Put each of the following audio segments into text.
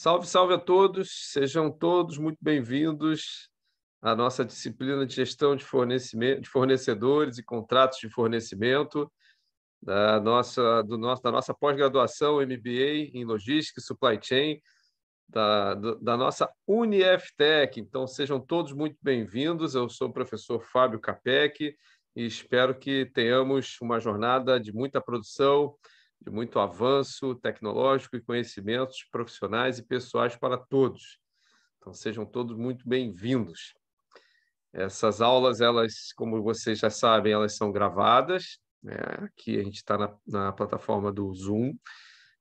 Salve, salve a todos, sejam todos muito bem-vindos à nossa disciplina de gestão de fornecedores e contratos de fornecimento da nossa pós-graduação MBA em Logística e Supply Chain, da nossa UniFTech. Então, sejam todos muito bem-vindos. Eu sou o professor Fábio Capec e espero que tenhamos uma jornada de muita produção, de muito avanço tecnológico e conhecimentos profissionais e pessoais para todos. Então, sejam todos muito bem-vindos. Essas aulas, elas, como vocês já sabem, elas são gravadas, né? Aqui a gente está na plataforma do Zoom,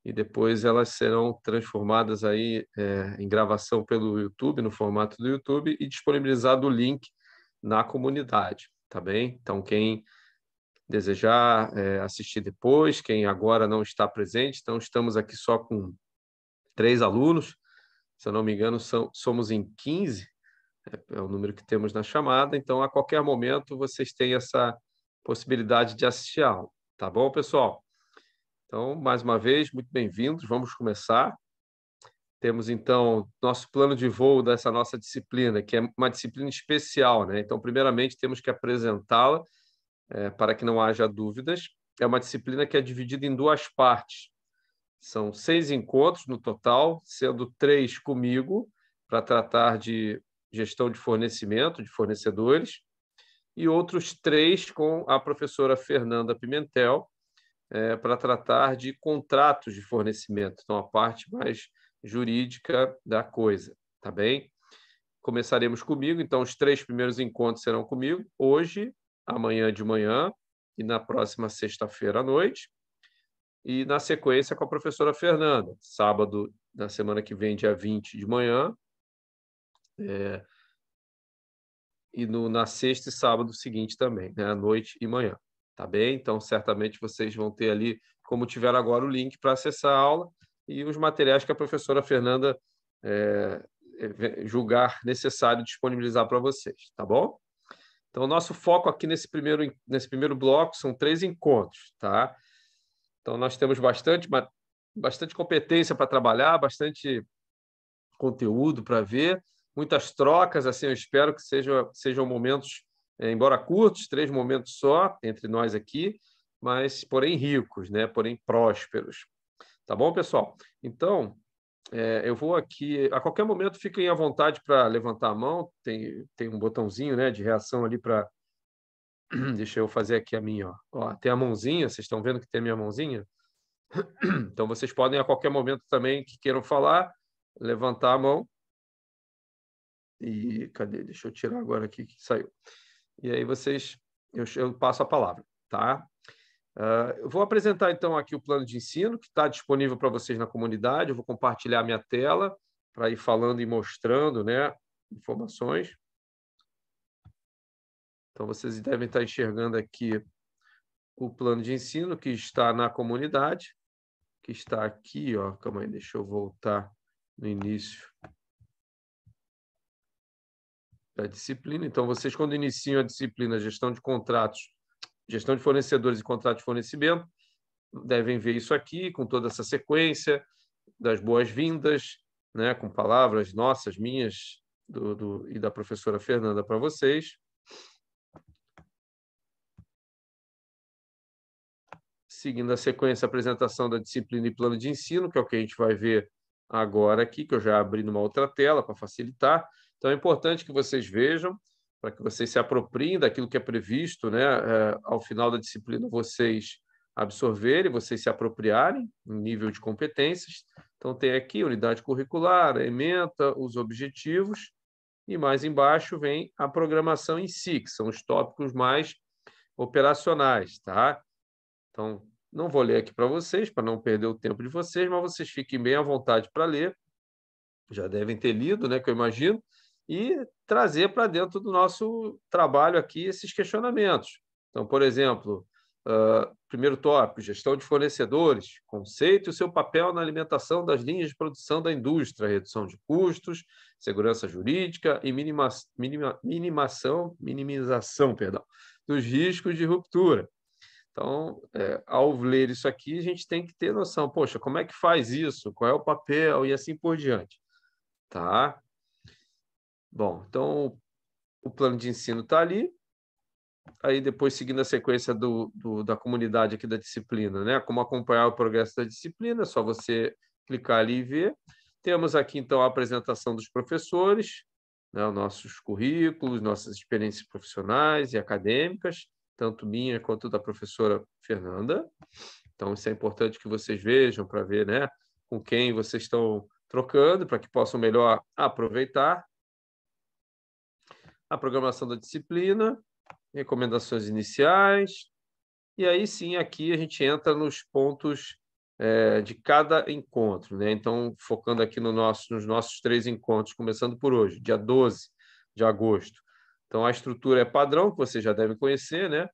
e depois elas serão transformadas aí, em gravação pelo YouTube, no formato do YouTube, e disponibilizado o link na comunidade, tá bem? Então, quem desejar assistir depois, quem agora não está presente, então estamos aqui só com 3 alunos, se eu não me engano, somos em 15, é o número que temos na chamada, então a qualquer momento vocês têm essa possibilidade de assistir a aula, tá bom, pessoal? Então, mais uma vez, muito bem-vindos, vamos começar. Temos, então, nosso plano de voo dessa nossa disciplina, que é uma disciplina especial, né? Então, primeiramente, temos que apresentá-la, para que não haja dúvidas. É uma disciplina que é dividida em 2 partes. São 6 encontros no total, sendo 3 comigo, para tratar de gestão de fornecimento, de fornecedores, e outros 3 com a professora Fernanda Pimentel, para tratar de contratos de fornecimento, então a parte mais jurídica da coisa, tá bem? Começaremos comigo, então os 3 primeiros encontros serão comigo, hoje, amanhã de manhã e na próxima sexta-feira à noite, e na sequência com a professora Fernanda, sábado da semana que vem, dia 20 de manhã, e na sexta e sábado seguinte também, né, à noite e manhã, tá bem? Então, certamente vocês vão ter ali, como tiveram agora, o link para acessar a aula e os materiais que a professora Fernanda julgar necessário disponibilizar para vocês, tá bom? Então, o nosso foco aqui nesse primeiro bloco são 3 encontros, tá? Então, nós temos bastante competência para trabalhar, bastante conteúdo para ver, muitas trocas, assim, eu espero que sejam momentos, embora curtos, 3 momentos só entre nós aqui, mas, porém, ricos, né? Porém, prósperos. Tá bom, pessoal? Então, eu vou aqui, a qualquer momento fiquem à vontade para levantar a mão, tem um botãozinho, né, de reação ali para... Deixa eu fazer aqui a minha, ó. Tem a mãozinha, vocês estão vendo que tem a minha mãozinha? Então, vocês podem, a qualquer momento também, que queiram falar, levantar a mão. E cadê? Deixa eu tirar agora aqui que saiu. E aí eu passo a palavra, tá? Eu vou apresentar, então, aqui o plano de ensino, que está disponível para vocês na comunidade. Eu vou compartilhar minha tela para ir falando e mostrando, né, informações. Então, vocês devem estar enxergando aqui o plano de ensino que está na comunidade, que está aqui, ó. Calma aí, deixa eu voltar no início da disciplina. Então, vocês, quando iniciam a disciplina Gestão de Contratos, Gestão de Fornecedores e Contratos de Fornecimento, devem ver isso aqui, com toda essa sequência das boas-vindas, né, com palavras nossas, minhas e da professora Fernanda para vocês. Seguindo a sequência, a apresentação da disciplina e plano de ensino, que é o que a gente vai ver agora aqui, que eu já abri numa outra tela para facilitar. Então, é importante que vocês vejam, para que vocês se apropriem daquilo que é previsto, né? Ao final da disciplina, vocês absorverem, vocês se apropriarem em nível de competências. Então, tem aqui a unidade curricular, a ementa, os objetivos, e mais embaixo vem a programação em si, que são os tópicos mais operacionais, tá? Então, não vou ler aqui para vocês, para não perder o tempo de vocês, mas vocês fiquem bem à vontade para ler. Já devem ter lido, né, que eu imagino, e trazer para dentro do nosso trabalho aqui esses questionamentos. Então, por exemplo, primeiro tópico, gestão de fornecedores, conceito e seu papel na alimentação das linhas de produção da indústria, redução de custos, segurança jurídica e minimização, dos riscos de ruptura. Então, ao ler isso aqui, a gente tem que ter noção, poxa, como é que faz isso? Qual é o papel? E assim por diante. Tá? Bom, então o plano de ensino está ali. Aí depois, seguindo a sequência da comunidade aqui da disciplina, né? Como acompanhar o progresso da disciplina, é só você clicar ali e ver. Temos aqui, então, a apresentação dos professores, né? Os nossos currículos, nossas experiências profissionais e acadêmicas, tanto minha quanto da professora Fernanda. Então, isso é importante que vocês vejam para ver, né? Com quem vocês estão trocando, para que possam melhor aproveitar. A programação da disciplina, recomendações iniciais, e aí sim, aqui a gente entra nos pontos de cada encontro, né? Então, focando aqui nos nossos 3 encontros, começando por hoje, dia 12 de agosto. Então, a estrutura é padrão, que vocês já devem conhecer, né?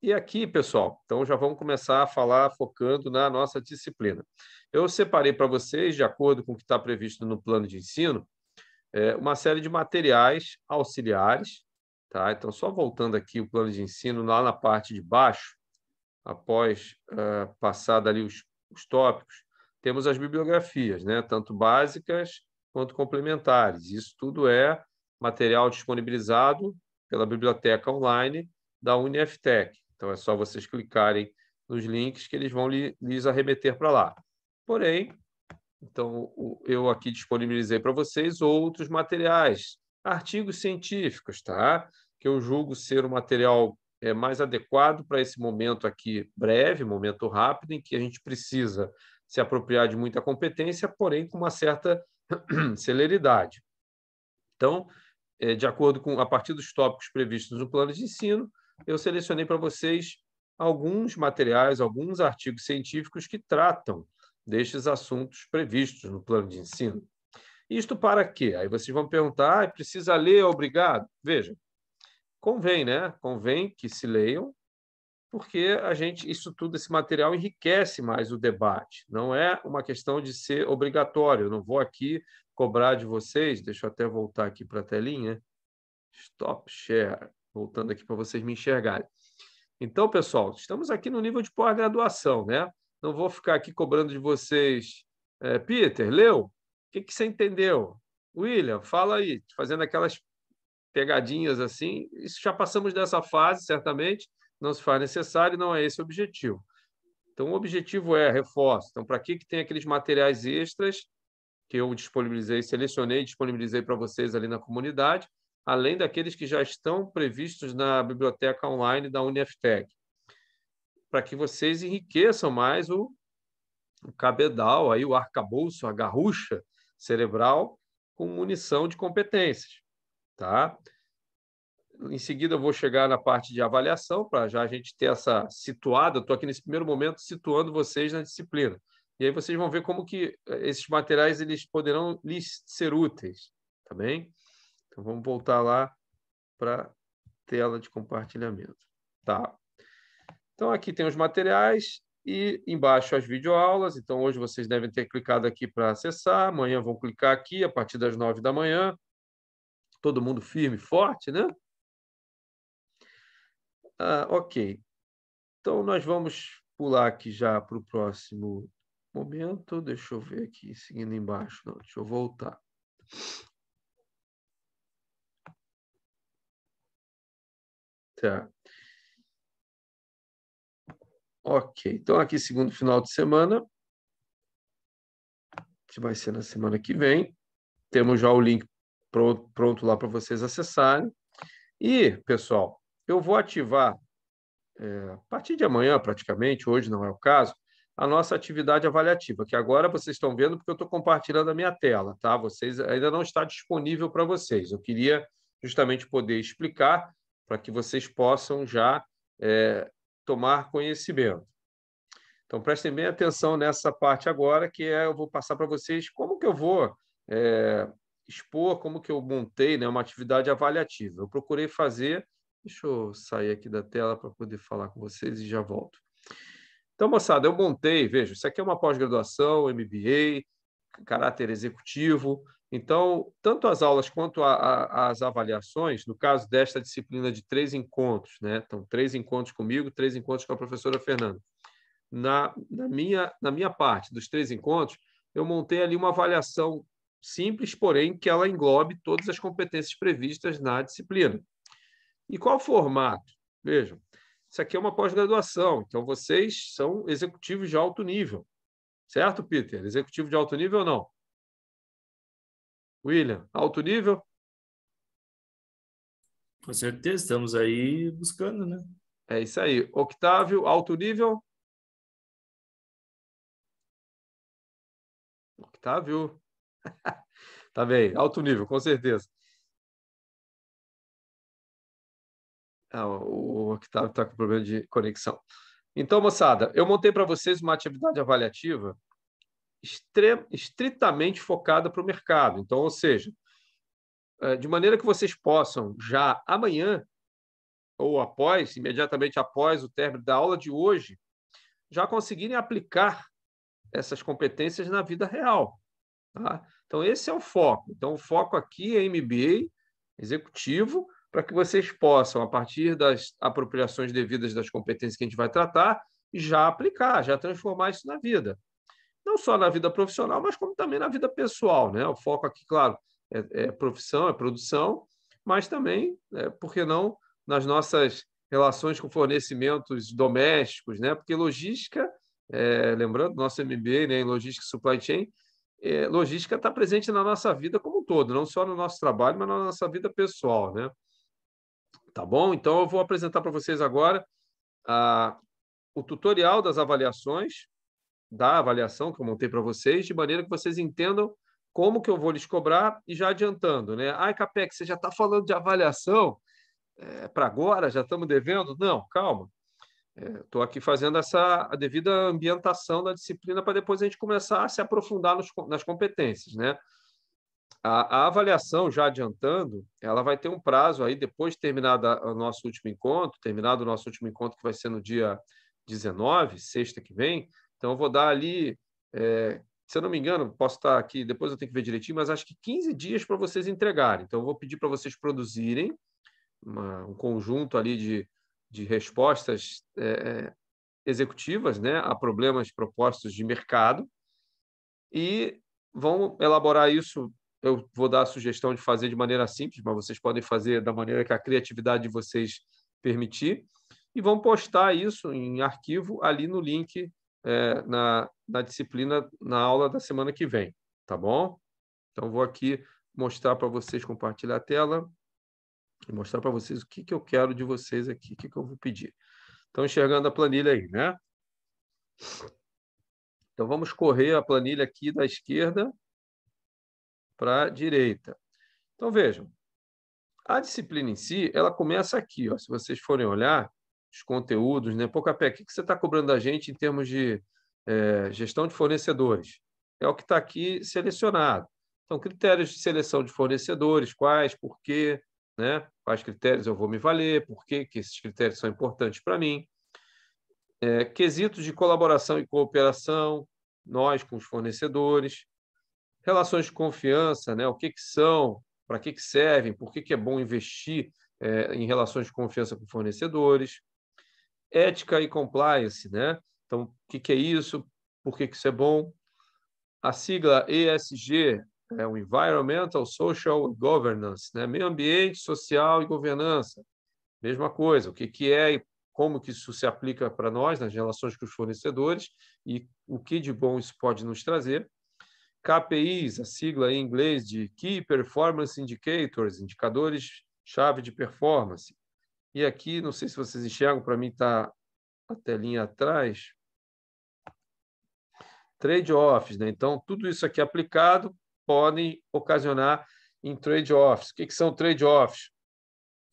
E aqui, pessoal, então já vamos começar a falar focando na nossa disciplina. Eu separei para vocês, de acordo com o que está previsto no plano de ensino, uma série de materiais auxiliares, tá? Então, só voltando aqui o plano de ensino, lá na parte de baixo, após passar ali os tópicos, temos as bibliografias, né? Tanto básicas quanto complementares. Isso tudo é material disponibilizado pela biblioteca online da UniFTech. Então, é só vocês clicarem nos links que eles vão lhes arremeter para lá. Porém, então, eu aqui disponibilizei para vocês outros materiais, artigos científicos, tá? Que eu julgo ser o material mais adequado para esse momento aqui breve, momento rápido, em que a gente precisa se apropriar de muita competência, porém com uma certa celeridade. Então, de acordo com a partir dos tópicos previstos no plano de ensino, eu selecionei para vocês alguns materiais, alguns artigos científicos que tratam destes assuntos previstos no plano de ensino. Isto para quê? Aí vocês vão perguntar, precisa ler, é obrigado? Veja, convém, né? Convém que se leiam, porque isso tudo, esse material enriquece mais o debate. Não é uma questão de ser obrigatório. Eu não vou aqui cobrar de vocês, deixa eu até voltar aqui para a telinha. Stop share, voltando aqui para vocês me enxergarem. Então, pessoal, estamos aqui no nível de pós-graduação, né? Não vou ficar aqui cobrando de vocês. Peter, leu? O que você entendeu? William, fala aí, fazendo aquelas pegadinhas assim. Isso já passamos dessa fase, certamente, não se faz necessário, não é esse o objetivo. Então, o objetivo é reforço. Então, para que tem aqueles materiais extras que eu disponibilizei, selecionei e disponibilizei para vocês ali na comunidade, além daqueles que já estão previstos na biblioteca online da UniFTech, para que vocês enriqueçam mais o cabedal, aí, o arcabouço, a garrucha cerebral com munição de competências. Tá? Em seguida, eu vou chegar na parte de avaliação, para já a gente ter essa situada. Estou aqui nesse primeiro momento situando vocês na disciplina. E aí vocês vão ver como que esses materiais eles poderão lhes ser úteis. Tá bem? Então, vamos voltar lá para a tela de compartilhamento. Tá. Então, aqui tem os materiais e embaixo as videoaulas. Então, hoje vocês devem ter clicado aqui para acessar. Amanhã vão clicar aqui a partir das 9 da manhã. Todo mundo firme e forte, né? Ok. Então, nós vamos pular aqui já para o próximo momento. Deixa eu ver aqui, seguindo embaixo. Não, deixa eu voltar. Tá. Ok. Então, aqui, segundo final de semana, que vai ser na semana que vem. Temos já o link pronto lá para vocês acessarem. E, pessoal, eu vou ativar, a partir de amanhã, praticamente, hoje não é o caso, a nossa atividade avaliativa, que agora vocês estão vendo porque eu estou compartilhando a minha tela, tá? Vocês ainda não está disponível para vocês. Eu queria justamente poder explicar para que vocês possam já tomar conhecimento. Então, prestem bem atenção nessa parte agora, que eu vou passar para vocês como que eu vou expor, como que eu montei, né, uma atividade avaliativa. Eu procurei fazer... Deixa eu sair aqui da tela para poder falar com vocês e já volto. Então, moçada, eu montei, veja, isso aqui é uma pós-graduação, MBA, caráter executivo. Então, tanto as aulas quanto as avaliações, no caso desta disciplina de 3 encontros, né? Então, 3 encontros comigo, 3 encontros com a professora Fernanda. Na minha parte dos 3 encontros, eu montei ali uma avaliação simples, porém que ela englobe todas as competências previstas na disciplina. E qual o formato? Vejam, isso aqui é uma pós-graduação, então vocês são executivos de alto nível. Certo, Peter? Executivo de alto nível ou não? William, alto nível? Com certeza, estamos aí buscando, né? É isso aí. Octávio, alto nível? Octávio. Tá bem, alto nível, com certeza. O Octávio está com problema de conexão. Então, moçada, eu montei para vocês uma atividade avaliativa estritamente focada para o mercado. Então, ou seja, de maneira que vocês possam já amanhã ou após, imediatamente após o término da aula de hoje, já conseguirem aplicar essas competências na vida real. Tá? Então, esse é o foco. Então, o foco aqui é MBA executivo, para que vocês possam, a partir das apropriações devidas das competências que a gente vai tratar, já aplicar, já transformar isso na vida. Não só na vida profissional, mas como também na vida pessoal. Né? O foco aqui, claro, é profissão, é produção, mas também, por que não, nas nossas relações com fornecimentos domésticos, né? Porque logística, lembrando, nosso MBA, né, em Logística e Supply Chain, logística está presente na nossa vida como um todo, não só no nosso trabalho, mas na nossa vida pessoal, né? Tá bom? Então, eu vou apresentar para vocês agora o tutorial das avaliações, da avaliação que eu montei para vocês, de maneira que vocês entendam como que eu vou lhes cobrar e já adiantando, né? Ai, Capec, você já está falando de avaliação para agora? Já estamos devendo? Não, calma. Estou aqui fazendo a devida ambientação da disciplina para depois a gente começar a se aprofundar nas competências, né? A avaliação, já adiantando, ela vai ter um prazo aí, depois de terminado o nosso último encontro, que vai ser no dia 19, sexta que vem. Então, eu vou dar ali, se eu não me engano, posso estar aqui, depois eu tenho que ver direitinho, mas acho que 15 dias para vocês entregarem. Então, eu vou pedir para vocês produzirem um conjunto ali de respostas executivas, né, a problemas propostos de mercado, e vão elaborar isso. Eu vou dar a sugestão de fazer de maneira simples, mas vocês podem fazer da maneira que a criatividade de vocês permitir, e vão postar isso em arquivo ali no link na disciplina, na aula da semana que vem, tá bom? Então, vou aqui mostrar para vocês, compartilhar a tela e mostrar para vocês o que eu quero de vocês aqui, o que eu vou pedir. Estão enxergando a planilha aí, né? Então, vamos correr a planilha aqui da esquerda para a direita. Então, vejam, a disciplina em si, ela começa aqui, ó. Se vocês forem olhar os conteúdos, né? Pô, Capé, o que você está cobrando da gente em termos de gestão de fornecedores? É o que está aqui selecionado. Então, critérios de seleção de fornecedores, quais, por quê, né? Quais critérios eu vou me valer, por quê que esses critérios são importantes para mim. Quesitos de colaboração e cooperação, nós com os fornecedores. Relações de confiança, né? O que são, para que servem, por que é bom investir em relações de confiança com fornecedores. Ética e compliance, né? Então, o que é isso? Por que isso é bom? A sigla ESG é o Environmental, Social and Governance, né? Meio ambiente, social e governança. Mesma coisa, o que é e como que isso se aplica para nós nas relações com os fornecedores e o que de bom isso pode nos trazer. KPIs, a sigla em inglês de Key Performance Indicators, indicadores-chave de performance. E aqui, não sei se vocês enxergam, para mim está a telinha atrás. Trade-offs, né? Então, tudo isso aqui aplicado podem ocasionar em trade-offs. O que são trade-offs?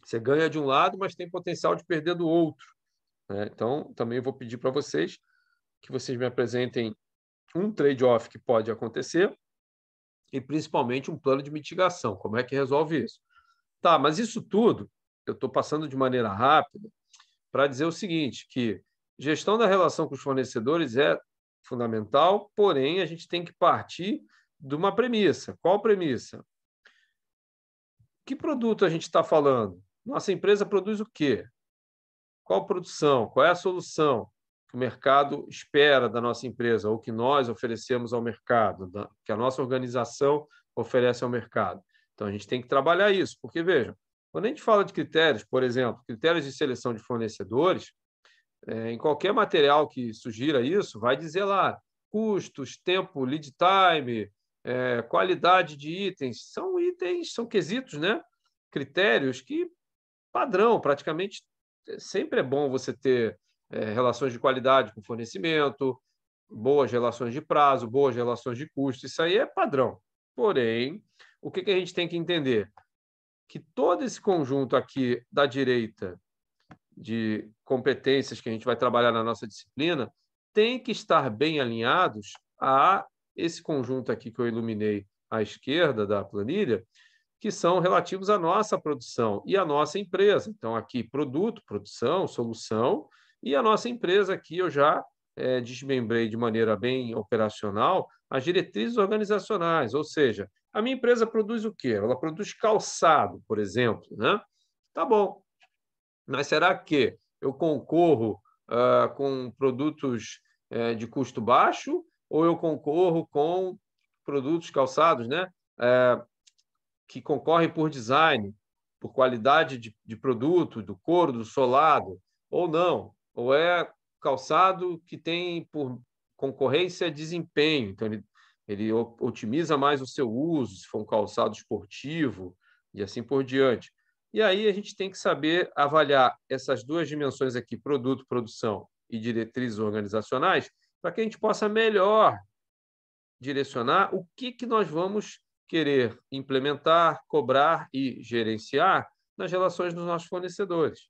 Você ganha de um lado, mas tem potencial de perder do outro, né? Então, também vou pedir para vocês que vocês me apresentem um trade-off que pode acontecer e, principalmente, um plano de mitigação. Como é que resolve isso? Tá, mas isso tudo eu estou passando de maneira rápida para dizer o seguinte, que gestão da relação com os fornecedores é fundamental, porém, a gente tem que partir de uma premissa. Qual premissa? Que produto a gente está falando? Nossa empresa produz o quê? Qual produção? Qual é a solução que o mercado espera da nossa empresa ou que nós oferecemos ao mercado, que a nossa organização oferece ao mercado? Então, a gente tem que trabalhar isso, porque, vejam, quando a gente fala de critérios, por exemplo, critérios de seleção de fornecedores, em qualquer material que sugira isso, vai dizer lá custos, tempo, lead time, qualidade de itens. São itens, são quesitos, né? Critérios que, padrão, praticamente, sempre é bom você ter relações de qualidade com fornecimento, boas relações de prazo, boas relações de custo. Isso aí é padrão. Porém, o que a gente tem que entender? Que todo esse conjunto aqui da direita de competências que a gente vai trabalhar na nossa disciplina tem que estar bem alinhados a esse conjunto aqui que eu iluminei à esquerda da planilha, que são relativos à nossa produção e à nossa empresa. Então, aqui, produto, produção, solução, e a nossa empresa aqui eu já desmembrei de maneira bem operacional as diretrizes organizacionais, ou seja, a minha empresa produz o quê? Ela produz calçado, por exemplo, né? Tá bom, mas será que eu concorro com produtos de custo baixo ou eu concorro com produtos calçados, né? Que concorrem por design, por qualidade de produto, do couro, do solado, ou não? Ou é calçado que tem por concorrência desempenho, então ele otimiza mais o seu uso, se for um calçado esportivo, e assim por diante. E aí a gente tem que saber avaliar essas duas dimensões aqui, produto, produção e diretrizes organizacionais, para que a gente possa melhor direcionar o que nós vamos querer implementar, cobrar e gerenciar nas relações dos nossos fornecedores.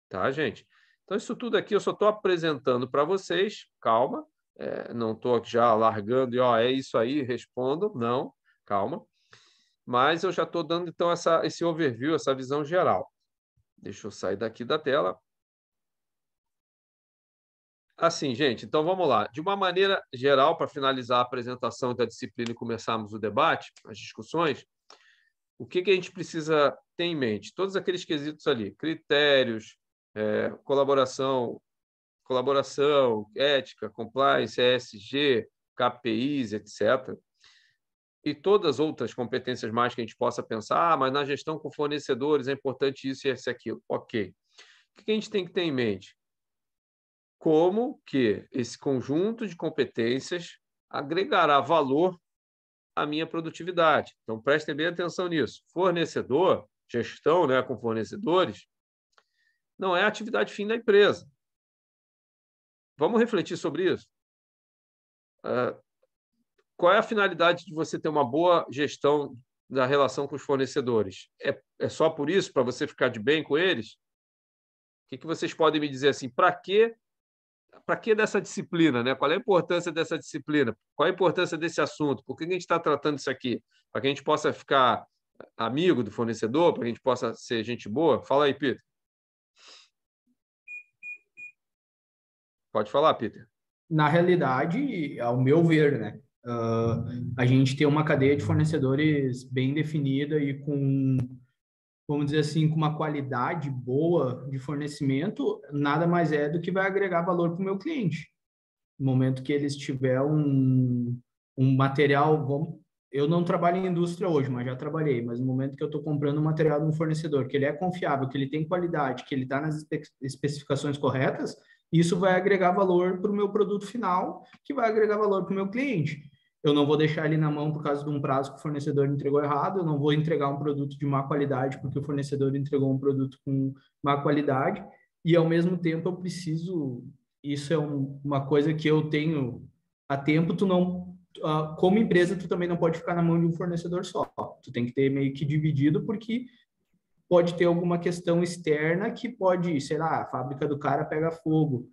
Tá, gente? Então, isso tudo aqui eu só estou apresentando para vocês, calma, não estou já largando e é isso aí, respondo, não, calma. Mas eu já estou dando, então, esse overview, essa visão geral. Deixa eu sair daqui da tela. Assim, gente, então vamos lá. De uma maneira geral, para finalizar a apresentação da disciplina e começarmos o debate, as discussões, o que a gente precisa ter em mente? Todos aqueles quesitos ali, critérios, colaboração, ética, compliance, ESG, KPIs, etc. E todas as outras competências mais que a gente possa pensar, mas na gestão com fornecedores é importante isso e isso e aquilo. Ok. O que a gente tem que ter em mente? Como que esse conjunto de competências agregará valor à minha produtividade. Então, prestem bem atenção nisso. Fornecedor, gestão, né, com fornecedores, não é a atividade fim da empresa. Vamos refletir sobre isso? Qual é a finalidade de você ter uma boa gestão da relação com os fornecedores? É só por isso, para você ficar de bem com eles? O que vocês podem me dizer assim? Para que dessa disciplina, né? Qual é a importância dessa disciplina? Qual é a importância desse assunto? Por que a gente está tratando isso aqui? Para que a gente possa ficar amigo do fornecedor, para que a gente possa ser gente boa? Fala aí, Peter. Pode falar, Peter. Na realidade, ao meu ver, né, a gente tem uma cadeia de fornecedores bem definida e com, vamos dizer assim, com uma qualidade boa de fornecimento, nada mais é do que vai agregar valor para o meu cliente. No momento que eles tiver um material, eu não trabalho em indústria hoje, mas já trabalhei, mas no momento que eu estou comprando um material de um fornecedor, que ele é confiável, que ele tem qualidade, que ele está nas especificações corretas, isso vai agregar valor para o meu produto final, que vai agregar valor para o meu cliente. Eu não vou deixar ele na mão por causa de um prazo que o fornecedor entregou errado, eu não vou entregar um produto de má qualidade porque o fornecedor entregou um produto com má qualidade, e ao mesmo tempo eu preciso, isso é uma coisa que eu tenho há tempo, tu não, como empresa, tu também não pode ficar na mão de um fornecedor só, tu tem que ter meio que dividido, porque pode ter alguma questão externa que pode, sei lá, a fábrica do cara pega fogo,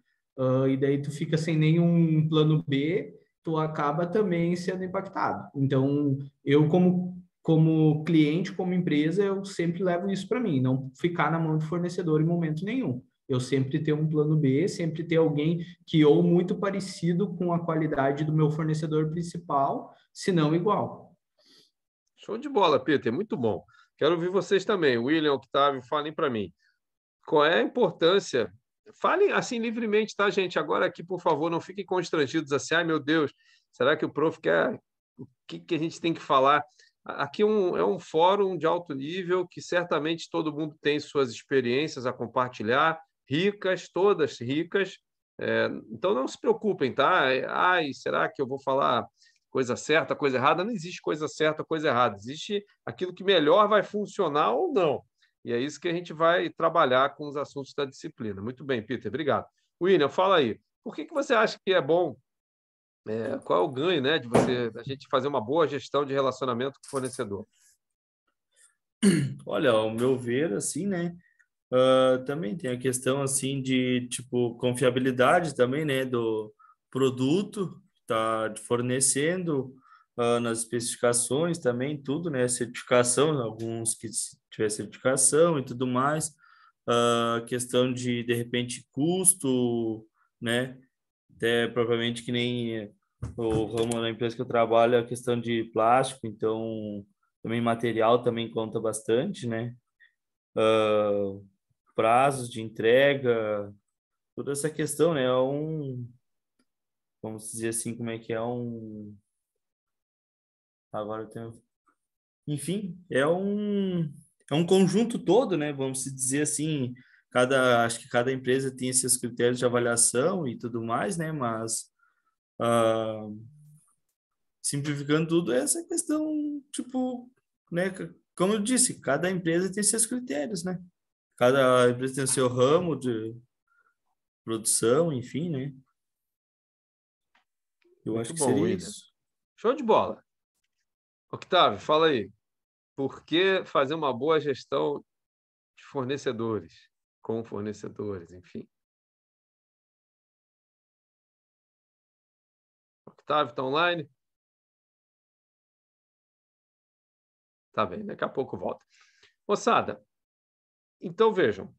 e daí tu fica sem nenhum plano B, tu acaba também sendo impactado. Então, eu como cliente, como empresa, eu sempre levo isso para mim, não ficar na mão do fornecedor em momento nenhum. eu sempre ter um plano B, sempre ter alguém que ou muito parecido com a qualidade do meu fornecedor principal, se não igual. Show de bola, Peter, muito bom. Quero ouvir vocês também. William, Octávio, falem para mim. Qual é a importância? Falem assim livremente, tá, gente? Agora aqui, por favor, não fiquem constrangidos assim. Ai, meu Deus, será que o prof quer? O que a gente tem que falar? Aqui é um fórum de alto nível que certamente todo mundo tem suas experiências a compartilhar, ricas, todas ricas. Então não se preocupem, tá? Ai, será que eu vou falar coisa certa, coisa errada? Não existe coisa certa, coisa errada. Existe aquilo que melhor vai funcionar ou não. E é isso que a gente vai trabalhar com os assuntos da disciplina. Muito bem, Peter, obrigado. William, fala aí. Por que você acha que é bom? Qual é o ganho, né, de a gente fazer uma boa gestão de relacionamento com o fornecedor? Olha, ao meu ver, assim, né? Também tem a questão, assim, de, tipo, confiabilidade também, né? Do produto que tá te fornecendo, nas especificações também, tudo, né? Certificação, alguns que tiver certificação e tudo mais. Questão de repente, custo, né? Até provavelmente que nem o ramo da empresa que eu trabalho, é a questão de plástico, então também material também conta bastante, né? Prazos de entrega, toda essa questão, né? Vamos dizer assim, como é que é agora eu tenho, enfim, é um conjunto todo, né? Vamos dizer assim, acho que cada empresa tem esses critérios de avaliação e tudo mais, né? Mas ah, simplificando tudo, é essa questão, tipo, né? Como eu disse, cada empresa tem seus critérios, né? Cada empresa tem o seu ramo de produção, enfim, né? Eu Muito acho que bom, seria William. isso. Show de bola. Octávio, fala aí. Por que fazer uma boa gestão de fornecedores, com fornecedores, enfim? Octávio, está online? Tá bem, daqui a pouco volta. Moçada, então vejam,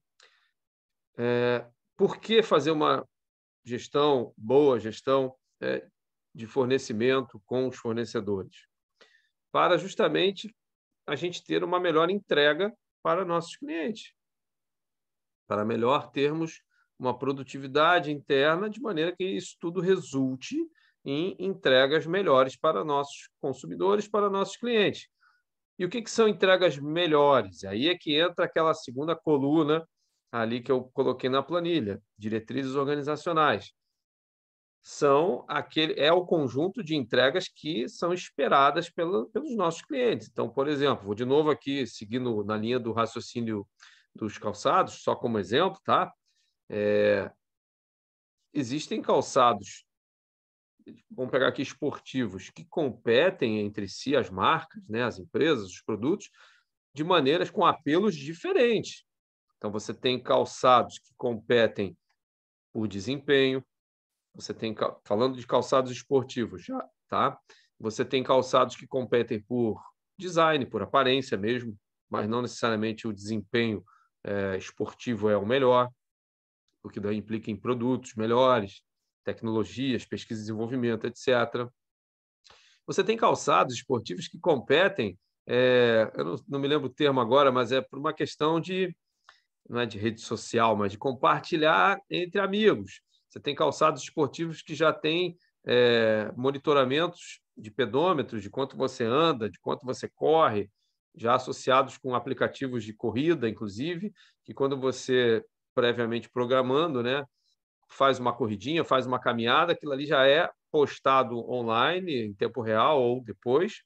por que fazer uma boa gestão de fornecimento com os fornecedores? Para justamente a gente ter uma melhor entrega para nossos clientes, para melhor termos uma produtividade interna, de maneira que isso tudo resulte em entregas melhores para nossos consumidores, para nossos clientes. E o que são entregas melhores? Aí é que entra aquela segunda coluna ali que eu coloquei na planilha, diretrizes organizacionais. É o conjunto de entregas que são esperadas pelos nossos clientes. Então, por exemplo, vou de novo aqui, seguindo na linha do raciocínio dos calçados, só como exemplo, tá? Existem calçados, vamos pegar aqui esportivos, que competem entre si, as marcas, né, as empresas, os produtos, de maneiras com apelos diferentes. Então, você tem calçados que competem por desempenho, você tem, falando de calçados esportivos já, tá? Você tem calçados que competem por design, por aparência mesmo, mas não necessariamente o desempenho esportivo é o melhor, porque daí implica em produtos melhores, tecnologias, pesquisa e desenvolvimento, etc. Você tem calçados esportivos que competem, eu não me lembro o termo agora, mas é por uma questão não é de rede social, mas de compartilhar entre amigos. Você tem calçados esportivos que já têm monitoramentos de pedômetros, de quanto você anda, de quanto você corre, já associados com aplicativos de corrida, inclusive, que quando você, previamente programando, né, faz uma corridinha, faz uma caminhada, aquilo ali já é postado online, em tempo real ou depois,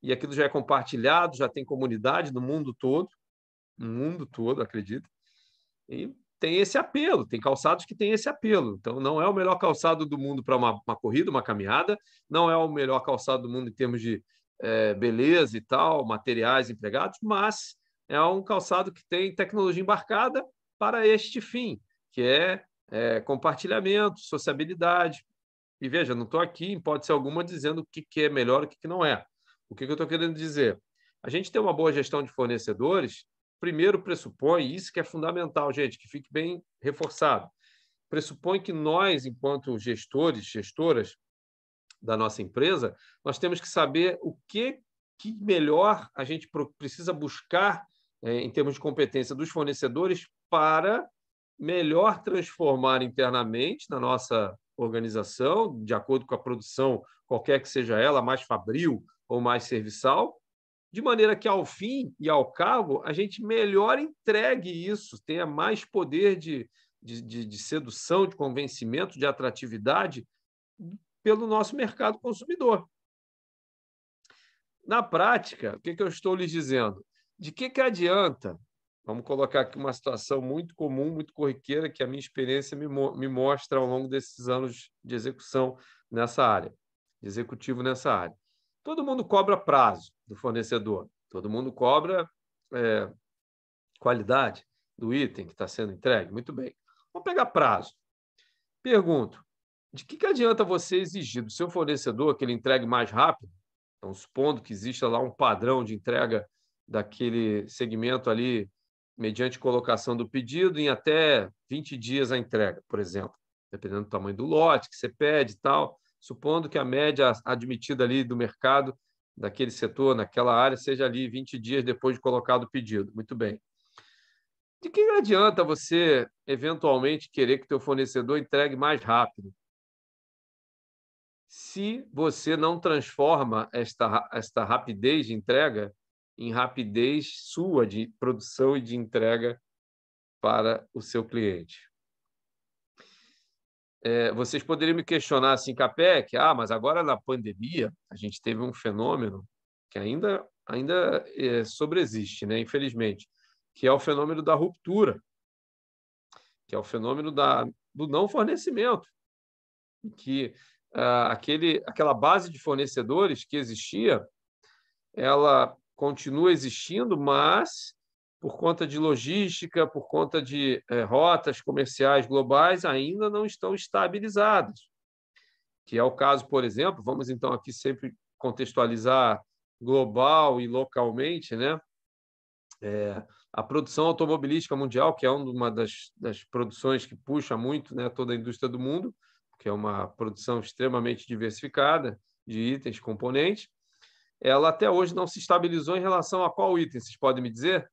e aquilo já é compartilhado, já tem comunidade no mundo todo, acredito. E tem esse apelo, tem calçados que têm esse apelo. Então, não é o melhor calçado do mundo para uma corrida, uma caminhada, não é o melhor calçado do mundo em termos de beleza e tal, materiais empregados, mas é um calçado que tem tecnologia embarcada para este fim, que é compartilhamento, sociabilidade. E veja, não estou aqui, em hipótese alguma, dizendo o que é melhor e o que não é. O que eu estou querendo dizer? A gente tem uma boa gestão de fornecedores primeiro pressupõe, isso que é fundamental, gente, que fique bem reforçado, pressupõe que nós, enquanto gestores, gestoras da nossa empresa, nós temos que saber o que melhor a gente precisa buscar em termos de competência dos fornecedores para melhor transformar internamente na nossa organização, de acordo com a produção, qualquer que seja ela, mais fabril ou mais serviçal, de maneira que, ao fim e ao cabo, a gente melhor entregue isso, tenha mais poder de sedução, de convencimento, de atratividade pelo nosso mercado consumidor. Na prática, o que eu estou lhes dizendo? De que adianta? Vamos colocar aqui uma situação muito comum, muito corriqueira, que a minha experiência me mostra ao longo desses anos de execução nessa área, de executivo nessa área. Todo mundo cobra prazo do fornecedor, todo mundo cobra qualidade do item que está sendo entregue. Muito bem. Vamos pegar prazo. Pergunto, de que adianta você exigir do seu fornecedor que ele entregue mais rápido? Então, supondo que exista lá um padrão de entrega daquele segmento ali, mediante colocação do pedido, em até 20 dias a entrega, por exemplo, dependendo do tamanho do lote que você pede e tal, supondo que a média admitida ali do mercado, daquele setor, naquela área, seja ali 20 dias depois de colocado o pedido. Muito bem. De que adianta você, eventualmente, querer que o teu fornecedor entregue mais rápido, se você não transforma esta rapidez de entrega em rapidez sua de produção e de entrega para o seu cliente? Vocês poderiam me questionar assim, Capec, mas agora na pandemia a gente teve um fenômeno que ainda sobreexiste, né? Infelizmente, que é o fenômeno da ruptura, que é o fenômeno do não fornecimento, que aquela base de fornecedores que existia, ela continua existindo, mas por conta de logística, por conta de rotas comerciais globais, ainda não estão estabilizadas. Que é o caso, por exemplo, vamos então aqui sempre contextualizar global e localmente, né? A produção automobilística mundial, que é uma das produções que puxa muito, né, toda a indústria do mundo, que é uma produção extremamente diversificada de itens, componentes, ela até hoje não se estabilizou em relação a qual item? Vocês podem me dizer?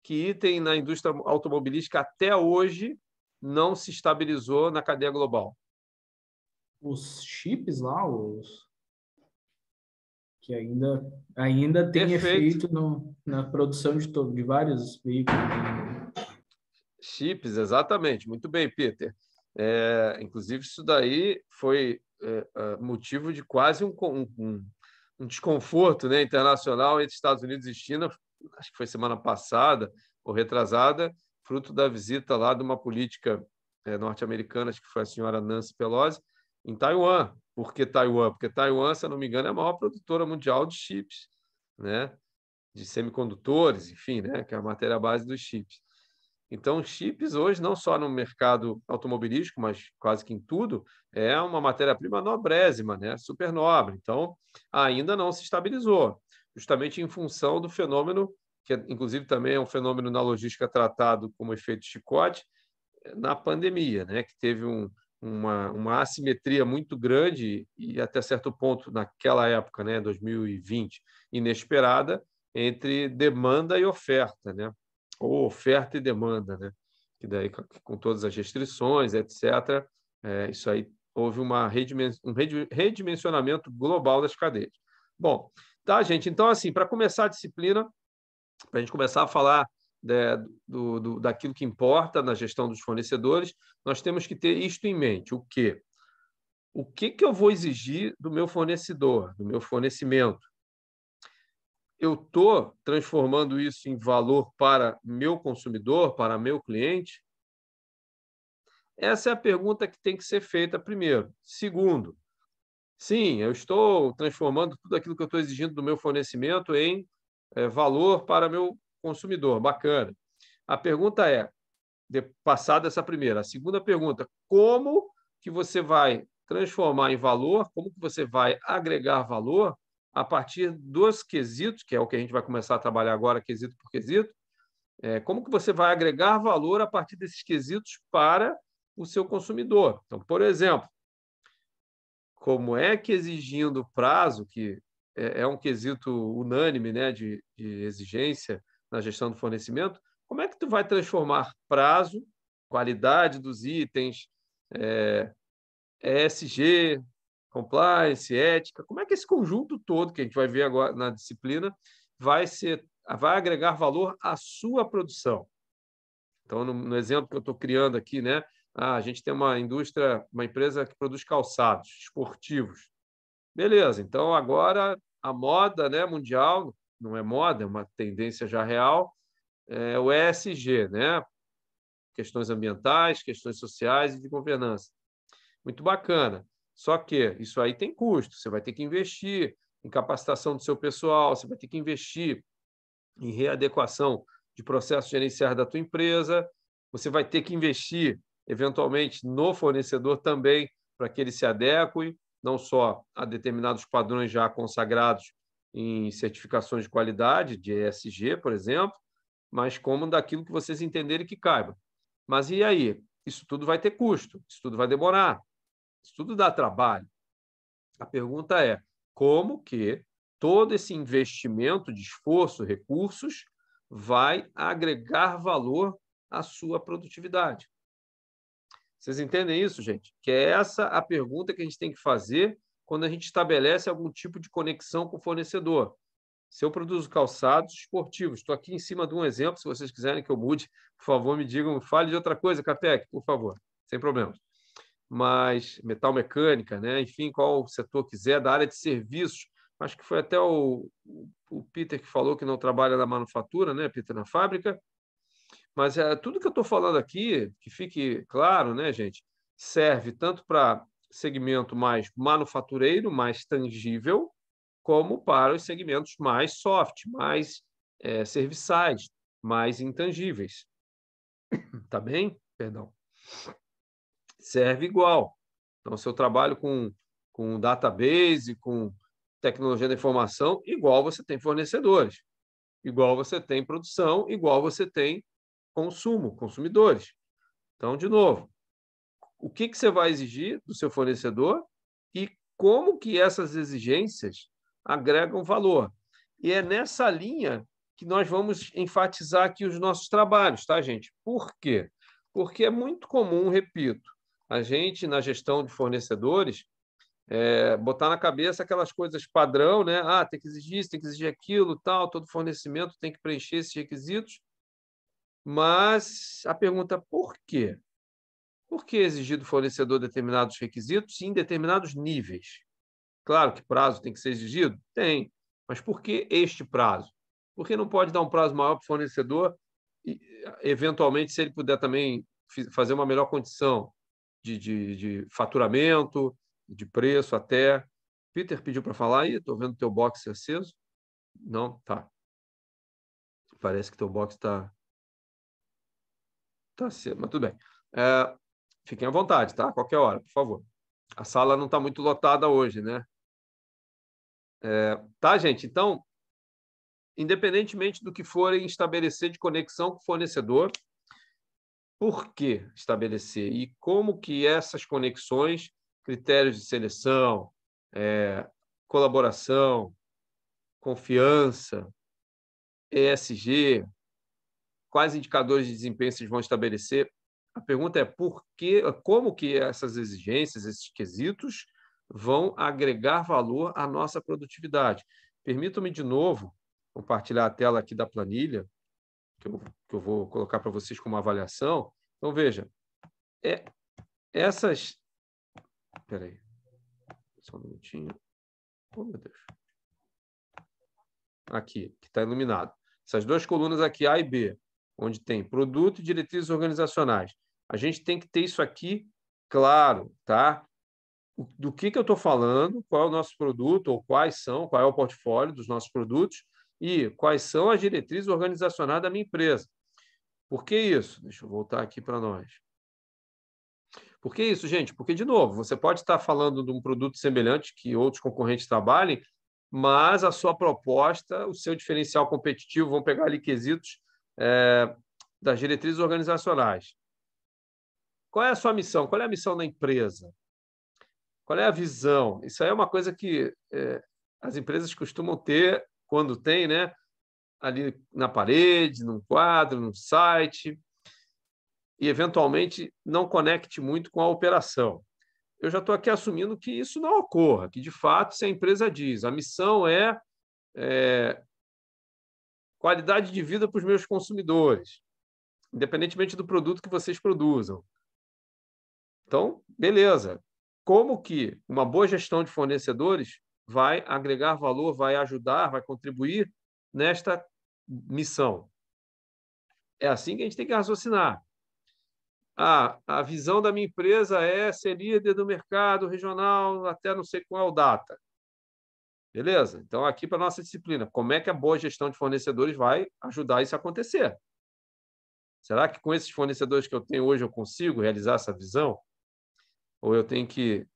Que item na indústria automobilística até hoje não se estabilizou na cadeia global? Os chips lá, que ainda tem efeito na produção de vários veículos. Chips, exatamente. Muito bem, Peter. Inclusive, isso daí foi motivo de quase um desconforto, né, internacional entre Estados Unidos e China, acho que foi semana passada ou retrasada, fruto da visita lá de uma política norte-americana, acho que foi a senhora Nancy Pelosi, em Taiwan. Por que Taiwan? Porque Taiwan, se eu não me engano, é a maior produtora mundial de chips, né, de semicondutores, enfim, né, que é a matéria-base dos chips. Então, chips hoje, não só no mercado automobilístico, mas quase que em tudo, é uma matéria-prima nobrésima, né? Super nobre. Então, ainda não se estabilizou, justamente em função do fenômeno, que inclusive também é um fenômeno na logística tratado como efeito chicote, na pandemia, né? Que teve uma assimetria muito grande e, até certo ponto, naquela época, né, 2020, inesperada, entre demanda e oferta, né? Ou oferta e demanda, né? Que daí, com todas as restrições, etc., isso aí houve um redimensionamento global das cadeias. Bom, tá, gente? Então, assim, para começar a disciplina, para a gente começar a falar daquilo que importa na gestão dos fornecedores, nós temos que ter isto em mente. O quê? O que eu vou exigir do meu fornecedor, do meu fornecimento? Eu estou transformando isso em valor para meu consumidor, para meu cliente? Essa é a pergunta que tem que ser feita primeiro. Segundo, sim, eu estou transformando tudo aquilo que eu estou exigindo do meu fornecimento em valor para meu consumidor. Bacana. A pergunta é, passada essa primeira, a segunda pergunta, como que você vai transformar em valor, como que você vai agregar valor a partir dos quesitos, que é o que a gente vai começar a trabalhar agora, quesito por quesito, como que você vai agregar valor a partir desses quesitos para o seu consumidor. Então, por exemplo, como é que exigindo prazo, que é um quesito unânime, né, de exigência na gestão do fornecimento, como é que tu vai transformar prazo, qualidade dos itens, ESG, compliance, ética, como é que esse conjunto todo que a gente vai ver agora na disciplina vai agregar valor à sua produção? Então, no exemplo que eu estou criando aqui, né, a gente tem uma indústria, uma empresa que produz calçados esportivos. Beleza, então agora a moda, né, mundial, não é moda, é uma tendência já real, é o ESG, né? Questões ambientais, questões sociais e de governança. Muito bacana. Só que isso aí tem custo. Você vai ter que investir em capacitação do seu pessoal, você vai ter que investir em readequação de processos gerenciais da tua empresa, você vai ter que investir, eventualmente, no fornecedor também, para que ele se adeque, não só a determinados padrões já consagrados em certificações de qualidade, de ESG, por exemplo, mas como daquilo que vocês entenderem que caiba. Mas e aí? Isso tudo vai ter custo, isso tudo vai demorar, isso tudo dá trabalho. A pergunta é, como que todo esse investimento de esforço, recursos, vai agregar valor à sua produtividade? Vocês entendem isso, gente? Que é essa a pergunta que a gente tem que fazer quando a gente estabelece algum tipo de conexão com o fornecedor. Se eu produzo calçados esportivos, estou aqui em cima de um exemplo, se vocês quiserem que eu mude, por favor, me digam, fale de outra coisa, Capec, por favor, sem problemas. Mas metal mecânica, né? Enfim, qual setor quiser, da área de serviços. Acho que foi até o Peter que falou que não trabalha na manufatura, né, Peter, na fábrica. Mas tudo que eu estou falando aqui, que fique claro, né, gente, serve tanto para segmento mais manufatureiro, mais tangível, como para os segmentos mais soft, mais serviçais, mais intangíveis. Tá bem? Perdão. Serve igual. Então, se eu trabalho com database, com tecnologia da informação, igual você tem fornecedores, igual você tem produção, igual você tem consumo, consumidores. Então, de novo, o que você vai exigir do seu fornecedor e como que essas exigências agregam valor. E é nessa linha que nós vamos enfatizar aqui os nossos trabalhos, tá, gente? Por quê? Porque é muito comum, repito, a gente, na gestão de fornecedores, botar na cabeça aquelas coisas padrão, né? Ah, tem que exigir isso, tem que exigir aquilo, tal, todo fornecimento tem que preencher esses requisitos. Mas a pergunta, por quê? Por que exigir do fornecedor determinados requisitos em determinados níveis? Claro que prazo tem que ser exigido? Tem. Mas por que este prazo? Por que não pode dar um prazo maior para o fornecedor e, eventualmente, se ele puder também fazer uma melhor condição de faturamento, de preço até? Peter pediu para falar aí, estou vendo o teu box aceso. Não? Tá. Parece que teu box está aceso, mas tudo bem. Fiquem à vontade, tá? Qualquer hora, por favor. A sala não está muito lotada hoje, né? Tá, gente? Então, independentemente do que forem estabelecer de conexão com o fornecedor, por que estabelecer e como que essas conexões, critérios de seleção, colaboração, confiança, ESG, quais indicadores de desempenho vocês vão estabelecer? A pergunta é como que essas exigências, esses quesitos, vão agregar valor à nossa produtividade. Permitam-me, de novo, compartilhar a tela aqui da planilha, que eu vou colocar para vocês como avaliação. Então, veja, essas... Espera aí, só um minutinho. Oh, meu Deus. Aqui, que está iluminado. Essas duas colunas aqui, A e B, onde tem produto e diretrizes organizacionais. A gente tem que ter isso aqui claro, tá? Do que eu estou falando, qual é o nosso produto, ou qual é o portfólio dos nossos produtos e quais são as diretrizes organizacionais da minha empresa. Por que isso? Deixa eu voltar aqui para nós. Por que isso, gente? Porque, de novo, você pode estar falando de um produto semelhante que outros concorrentes trabalhem, mas a sua proposta, o seu diferencial competitivo, vão pegar ali quesitos das diretrizes organizacionais. Qual é a sua missão? Qual é a missão da empresa? Qual é a visão? Isso aí é uma coisa que as empresas costumam ter quando tem, né? Ali na parede, num quadro, num site, e, eventualmente, não conecte muito com a operação. Eu já estou aqui assumindo que isso não ocorra, que, de fato, se a empresa diz, a missão é qualidade de vida para os meus consumidores, independentemente do produto que vocês produzam. Então, beleza. Como que uma boa gestão de fornecedores vai agregar valor, vai ajudar, vai contribuir nesta missão? É assim que a gente tem que raciocinar. A visão da minha empresa é ser líder do mercado regional até não sei qual data. Beleza? Então, aqui para a nossa disciplina, como é que a boa gestão de fornecedores vai ajudar isso a acontecer? Será que com esses fornecedores que eu tenho hoje eu consigo realizar essa visão? Ou eu tenho que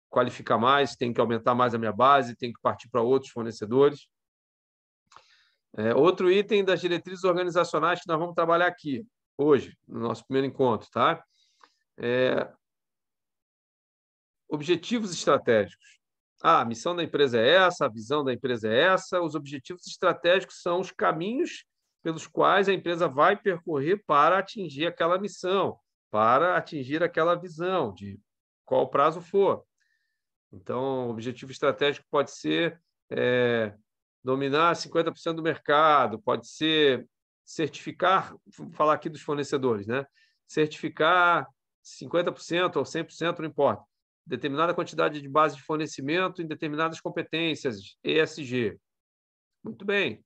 qualificar mais, tenho que aumentar mais a minha base, tenho que partir para outros fornecedores? Outro item das diretrizes organizacionais que nós vamos trabalhar aqui, hoje, no nosso primeiro encontro, tá? Objetivos estratégicos. A missão da empresa é essa, a visão da empresa é essa, os objetivos estratégicos são os caminhos pelos quais a empresa vai percorrer para atingir aquela missão, para atingir aquela visão, de qual prazo for. Então, o objetivo estratégico pode ser dominar 50% do mercado, pode ser certificar, vou falar aqui dos fornecedores, né? Certificar 50% ou 100%, não importa. Determinada quantidade de base de fornecimento em determinadas competências, ESG. Muito bem.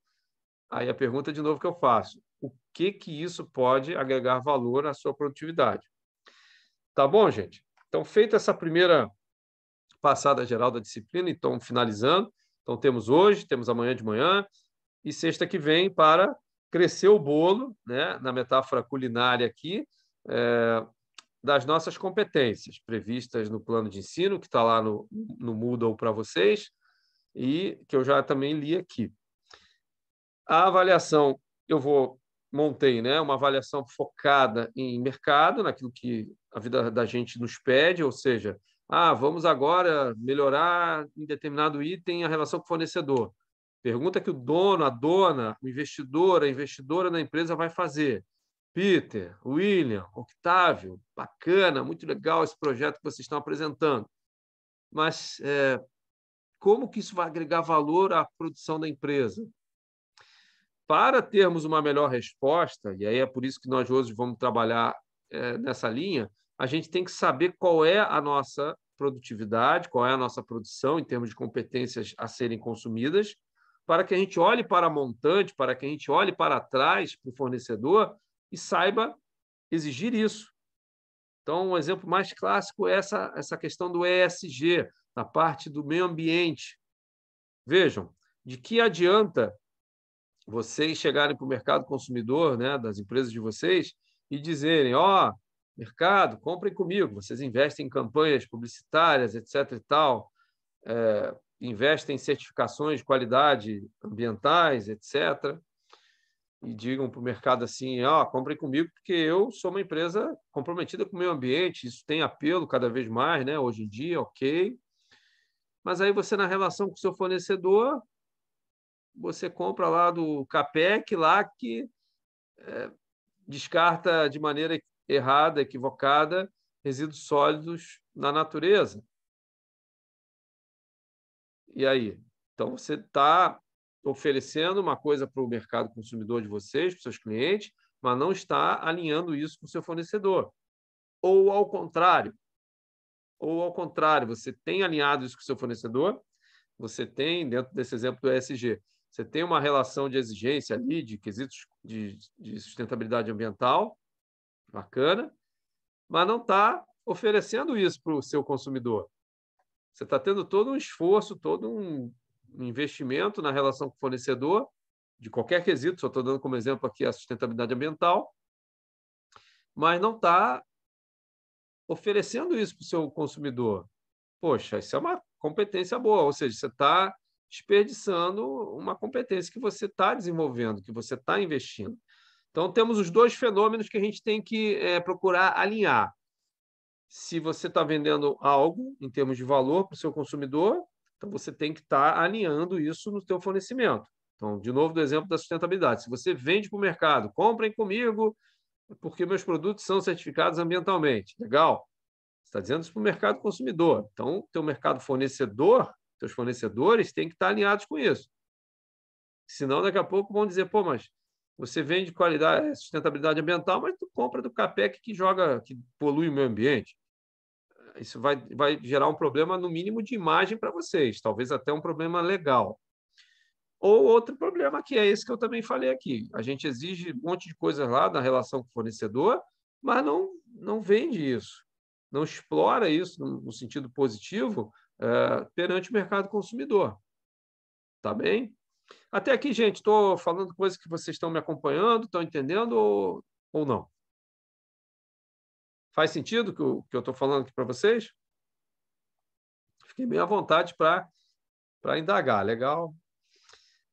Aí a pergunta, de novo, que eu faço. O que isso pode agregar valor à sua produtividade? Tá bom, gente? Então, feita essa primeira passada geral da disciplina, então, finalizando. Então, temos hoje, temos amanhã de manhã e sexta que vem para crescer o bolo, né, na metáfora culinária aqui, das nossas competências previstas no plano de ensino, que está lá no Moodle para vocês, e que eu já também li aqui. A avaliação, montei, né, uma avaliação focada em mercado, naquilo que a vida da gente nos pede, ou seja, vamos agora melhorar em determinado item a relação com o fornecedor. Pergunta que o dono, a dona, o investidor, a investidora da empresa vai fazer. Peter, William, Octávio, bacana, muito legal esse projeto que vocês estão apresentando. Mas como que isso vai agregar valor à produção da empresa? Para termos uma melhor resposta, e aí é por isso que nós hoje vamos trabalhar nessa linha, a gente tem que saber qual é a nossa produtividade, qual é a nossa produção em termos de competências a serem consumidas, para que a gente olhe para a montante, para que a gente olhe para trás, para o fornecedor, e saiba exigir isso. Então, um exemplo mais clássico é essa questão do ESG, na parte do meio ambiente. Vejam, de que adianta vocês chegarem para o mercado consumidor, né, das empresas de vocês, e dizerem, mercado, comprem comigo, vocês investem em campanhas publicitárias, etc. e tal, investem em certificações de qualidade ambientais, etc., e digam para o mercado assim, comprem comigo porque eu sou uma empresa comprometida com o meio ambiente, isso tem apelo cada vez mais, né? Hoje em dia, ok. Mas aí você, na relação com o seu fornecedor, você compra lá do Capec, lá que descarta de maneira errada, equivocada, resíduos sólidos na natureza. E aí? Então, você está oferecendo uma coisa para o mercado consumidor de vocês, para os seus clientes, mas não está alinhando isso com o seu fornecedor. Ou ao contrário, você tem alinhado isso com o seu fornecedor, você tem, dentro desse exemplo do ESG, você tem uma relação de exigência ali, de quesitos de sustentabilidade ambiental, bacana, mas não está oferecendo isso para o seu consumidor. Você está tendo todo um esforço, todo um investimento na relação com o fornecedor, de qualquer quesito, só estou dando como exemplo aqui a sustentabilidade ambiental, mas não está oferecendo isso para o seu consumidor. Poxa, isso é uma competência boa, ou seja, você está desperdiçando uma competência que você está desenvolvendo, que você está investindo. Então, temos os dois fenômenos que a gente tem que procurar alinhar. Se você está vendendo algo em termos de valor para o seu consumidor, então você tem que estar alinhando isso no seu fornecimento. Então, de novo, do exemplo da sustentabilidade. Se você vende para o mercado, comprem comigo, porque meus produtos são certificados ambientalmente. Legal. Você está dizendo isso para o mercado consumidor. Então, teu mercado fornecedor, teus fornecedores têm que estar alinhados com isso. Senão, daqui a pouco vão dizer, pô, mas você vende qualidade, sustentabilidade ambiental, mas tu compra do Capec que polui o meio ambiente. Isso vai gerar um problema, no mínimo, de imagem para vocês, talvez até um problema legal. Ou outro problema, que é esse que eu também falei aqui. A gente exige um monte de coisas lá na relação com o fornecedor, mas não vende isso, não explora isso no sentido positivo perante o mercado consumidor. Tá bem? Até aqui, gente, estou falando coisas que vocês estão me acompanhando, estão entendendo ou não? Faz sentido o que eu estou falando aqui para vocês? Fiquei bem à vontade para indagar, legal?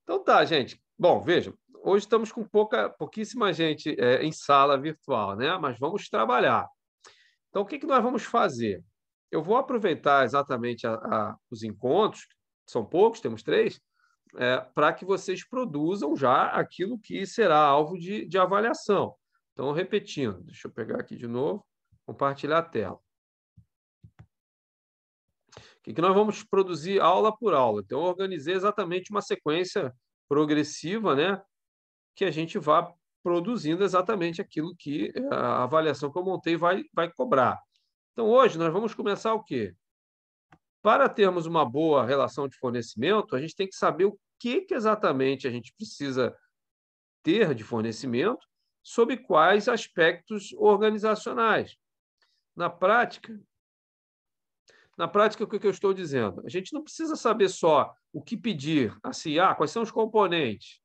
Então tá, gente. Bom, vejam, hoje estamos com pouquíssima gente em sala virtual, né? Mas vamos trabalhar. Então, o que nós vamos fazer? Eu vou aproveitar exatamente os encontros, são poucos, temos 3, para que vocês produzam já aquilo que será alvo de avaliação. Então, repetindo, deixa eu pegar aqui de novo, compartilhar a tela. O que nós vamos produzir aula por aula? Então, eu organizei exatamente uma sequência progressiva, né, que a gente vá produzindo exatamente aquilo que a avaliação que eu montei vai cobrar. Então, hoje, nós vamos começar o quê? Para termos uma boa relação de fornecimento, a gente tem que saber o que exatamente a gente precisa ter de fornecimento, sob quais aspectos organizacionais. Na prática, o que eu estou dizendo? A gente não precisa saber só o que pedir, assim, quais são os componentes.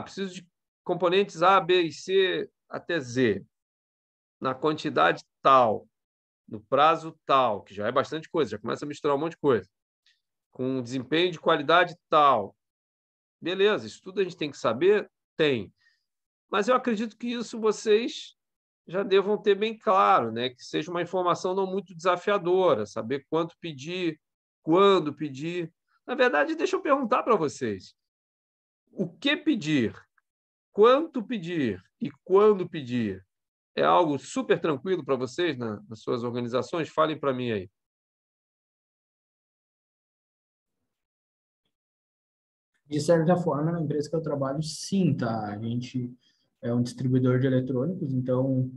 Preciso de componentes A, B e C até Z, na quantidade tal, no prazo tal, que já é bastante coisa, já começa a misturar um monte de coisa, com desempenho de qualidade tal. Beleza, isso tudo a gente tem que saber? Tem. Mas eu acredito que isso vocês já devam ter bem claro, né? Que seja uma informação não muito desafiadora, saber quanto pedir, quando pedir. Na verdade, deixa eu perguntar para vocês. O que pedir, quanto pedir e quando pedir é algo super tranquilo para vocês nas suas organizações? Falem para mim aí. De certa forma, na empresa que eu trabalho, sim, tá? A gente é um distribuidor de eletrônicos, então,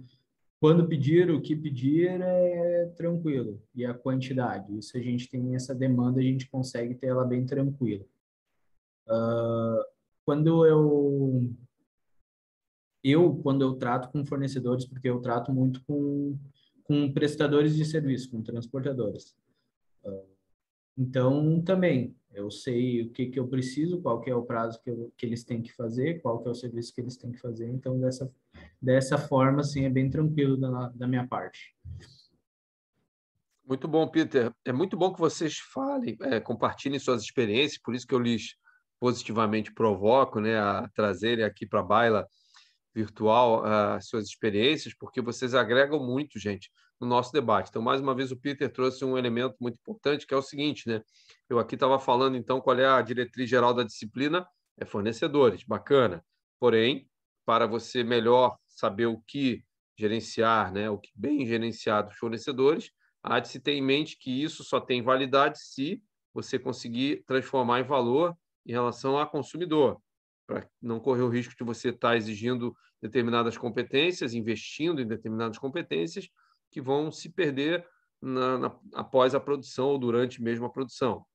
quando pedir, o que pedir é tranquilo. E a quantidade, isso a gente tem essa demanda, a gente consegue ter ela bem tranquila. Quando quando eu trato com fornecedores, porque eu trato muito com prestadores de serviço, com transportadoras. Então, também, eu sei o que eu preciso, qual que é o prazo que eles têm que fazer, qual que é o serviço que eles têm que fazer. Então, dessa forma, assim, é bem tranquilo da minha parte. Muito bom, Peter. É muito bom que vocês falem, compartilhem suas experiências, por isso que eu lhes positivamente provoco, né, a trazerem aqui para a baila virtual as suas experiências, porque vocês agregam muito, gente, no nosso debate. Então, mais uma vez, o Peter trouxe um elemento muito importante, que é o seguinte, né? Eu aqui estava falando, então, qual é a diretriz geral da disciplina? É fornecedores, bacana. Porém, para você melhor saber o que gerenciar, né, o que bem gerenciar dos fornecedores, há de se ter em mente que isso só tem validade se você conseguir transformar em valor em relação ao consumidor, para não correr o risco de você estar exigindo determinadas competências, investindo em determinadas competências que vão se perder após a produção ou durante mesmo a produção.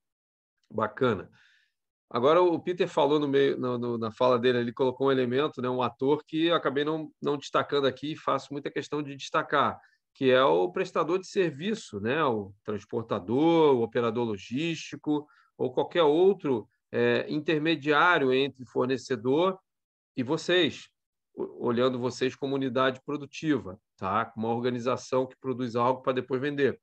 Bacana. Agora, o Peter falou na fala dele, ele colocou um elemento, né, um ator que eu acabei não destacando aqui e faço muita questão de destacar, que é o prestador de serviço, né, o transportador, o operador logístico ou qualquer outro intermediário entre fornecedor e vocês, olhando vocês como unidade produtiva, tá? Uma organização que produz algo para depois vender.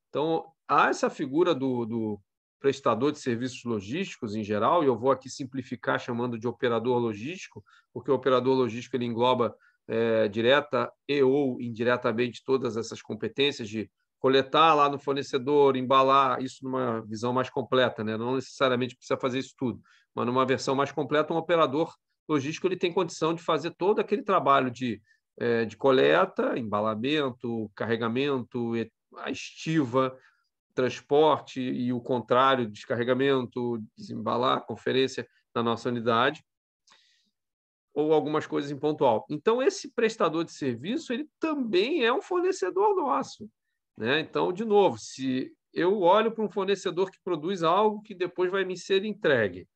Então, há essa figura do prestador de serviços logísticos em geral, e eu vou aqui simplificar chamando de operador logístico, porque o operador logístico ele engloba direta e ou indiretamente todas essas competências de coletar lá no fornecedor, embalar, isso numa visão mais completa, né? Não necessariamente precisa fazer isso tudo, mas numa versão mais completa, um operador logístico ele tem condição de fazer todo aquele trabalho de coleta, embalamento, carregamento, a estiva, transporte e o contrário, descarregamento, desembalar, conferência na nossa unidade, ou algumas coisas em pontual. Então, esse prestador de serviço ele também é um fornecedor nosso, né? Então, de novo, se eu olho para um fornecedor que produz algo que depois vai me ser entregue,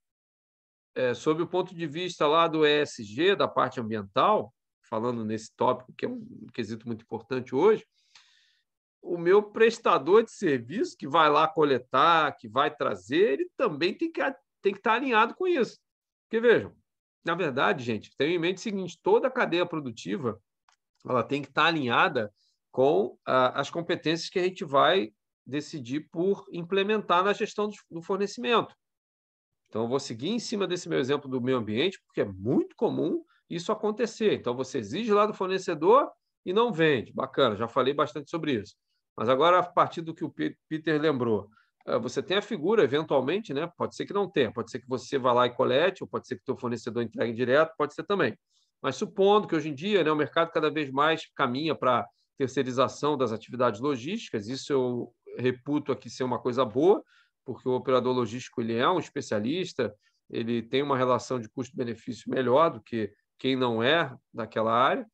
sob o ponto de vista lá do ESG, da parte ambiental, falando nesse tópico, que é um quesito muito importante hoje, o meu prestador de serviço que vai lá coletar, que vai trazer, ele também tem que estar alinhado com isso. Porque, vejam, na verdade, gente, tenham em mente o seguinte, toda a cadeia produtiva ela tem que estar alinhada com as competências que a gente vai decidir por implementar na gestão do fornecimento. Então, eu vou seguir em cima desse meu exemplo do meio ambiente, porque é muito comum isso acontecer. Então, você exige lá do fornecedor e não vende. Bacana, já falei bastante sobre isso. Mas agora, a partir do que o Peter lembrou, você tem a figura, eventualmente, né? Pode ser que não tenha, pode ser que você vá lá e colete, ou pode ser que o teu fornecedor entregue direto, pode ser também. Mas supondo que hoje em dia, né, o mercado cada vez mais caminha para terceirização das atividades logísticas, isso eu reputo aqui ser uma coisa boa, porque o operador logístico ele é um especialista, ele tem uma relação de custo-benefício melhor do que quem não é daquela área.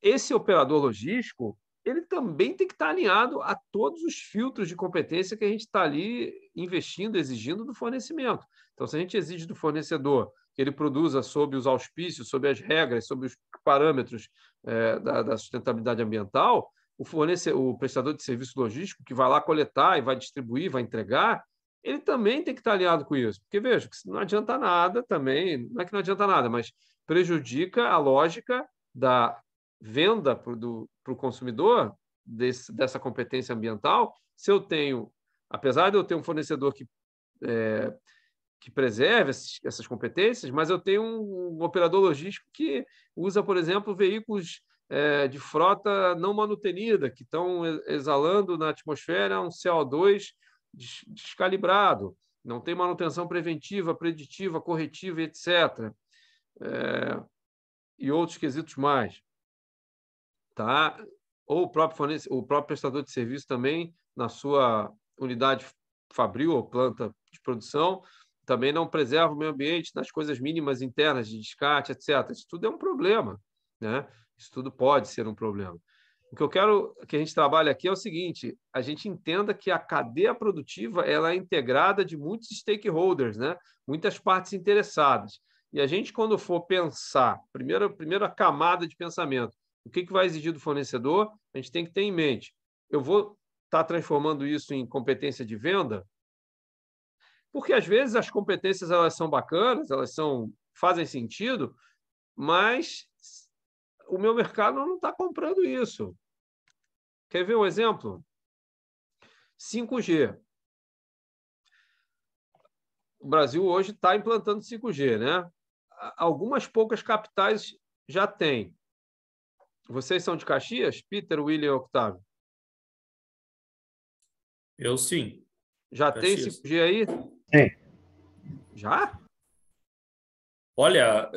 Esse operador logístico ele também tem que estar alinhado a todos os filtros de competência que a gente está ali investindo, exigindo do fornecimento. Então, se a gente exige do fornecedor que ele produza sob os auspícios, sob as regras, sob os parâmetros da sustentabilidade ambiental, o prestador de serviço logístico que vai lá coletar e vai distribuir, vai entregar, ele também tem que estar alinhado com isso. Porque, veja, não adianta nada também, não é que não adianta nada, mas prejudica a lógica da venda para o consumidor dessa competência ambiental, se eu tenho, apesar de eu ter um fornecedor que preserve essas competências, mas eu tenho um operador logístico que usa, por exemplo, veículos de frota não manutenida, que estão exalando na atmosfera um CO2 descalibrado, não tem manutenção preventiva, preditiva, corretiva, etc. E outros quesitos mais. Tá? Ou o próprio prestador de serviço também, na sua unidade fabril ou planta de produção, também não preserva o meio ambiente nas coisas mínimas internas de descarte, etc. Isso tudo é um problema, né? Isso tudo pode ser um problema. O que eu quero que a gente trabalhe aqui é o seguinte, a gente entenda que a cadeia produtiva ela é integrada de muitos stakeholders, né? Muitas partes interessadas. E a gente, quando for pensar, primeira camada de pensamento, o que vai exigir do fornecedor, a gente tem que ter em mente. Eu vou estar transformando isso em competência de venda? Porque, às vezes, as competências elas são bacanas, fazem sentido, mas o meu mercado não está comprando isso. Quer ver um exemplo? 5G. O Brasil hoje está implantando 5G, né? Algumas poucas capitais já têm. Vocês são de Caxias? Peter, William e Octávio? Eu sim. Já Caxias. tem 5G aí? Tem. Já? Olha,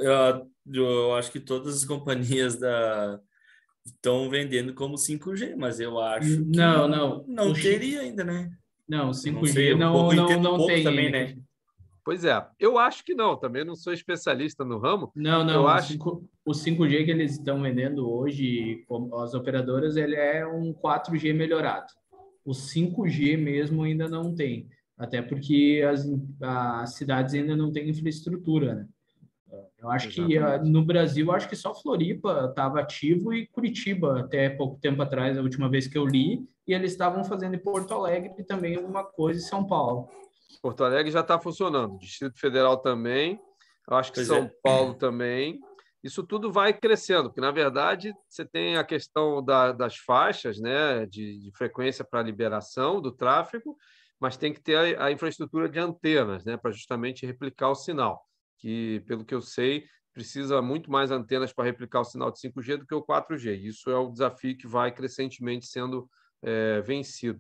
eu acho que todas as companhias estão vendendo como 5G, mas eu acho que não teria ainda, né? Não, 5G sei, não pouco tem também, ainda. né? Pois é, eu acho que não, também não sou especialista no ramo. Não, Eu acho... o 5G que eles estão vendendo hoje, as operadoras, ele é um 4G melhorado. O 5G mesmo ainda não tem, até porque as cidades ainda não têm infraestrutura, né? Eu acho que no Brasil, acho que só Floripa estava ativo e Curitiba, até pouco tempo atrás, a última vez que eu li, e eles estavam fazendo em Porto Alegre e também alguma coisa em São Paulo. Porto Alegre já está funcionando, Distrito Federal também, eu acho que São Paulo também. Isso tudo vai crescendo, porque, na verdade, você tem a questão das faixas, né, de frequência para liberação do tráfego, mas tem que ter a infraestrutura de antenas, né, para justamente replicar o sinal, que, pelo que eu sei, precisa muito mais antenas para replicar o sinal de 5G do que o 4G. Isso é o desafio que vai crescentemente sendo vencido.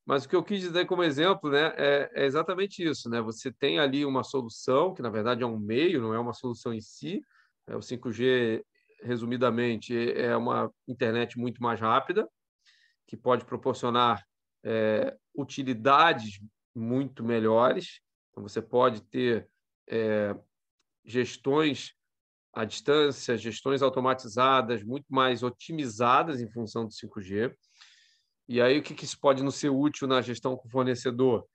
Mas o que eu quis dizer como exemplo, né, é exatamente isso, né? Você tem ali uma solução, que na verdade é um meio, não é uma solução em si. O 5G, resumidamente, é uma internet muito mais rápida, que pode proporcionar utilidades muito melhores. Então, você pode ter gestões à distância, gestões automatizadas, muito mais otimizadas em função do 5G. E aí, o que isso pode nos ser útil na gestão com o fornecedor?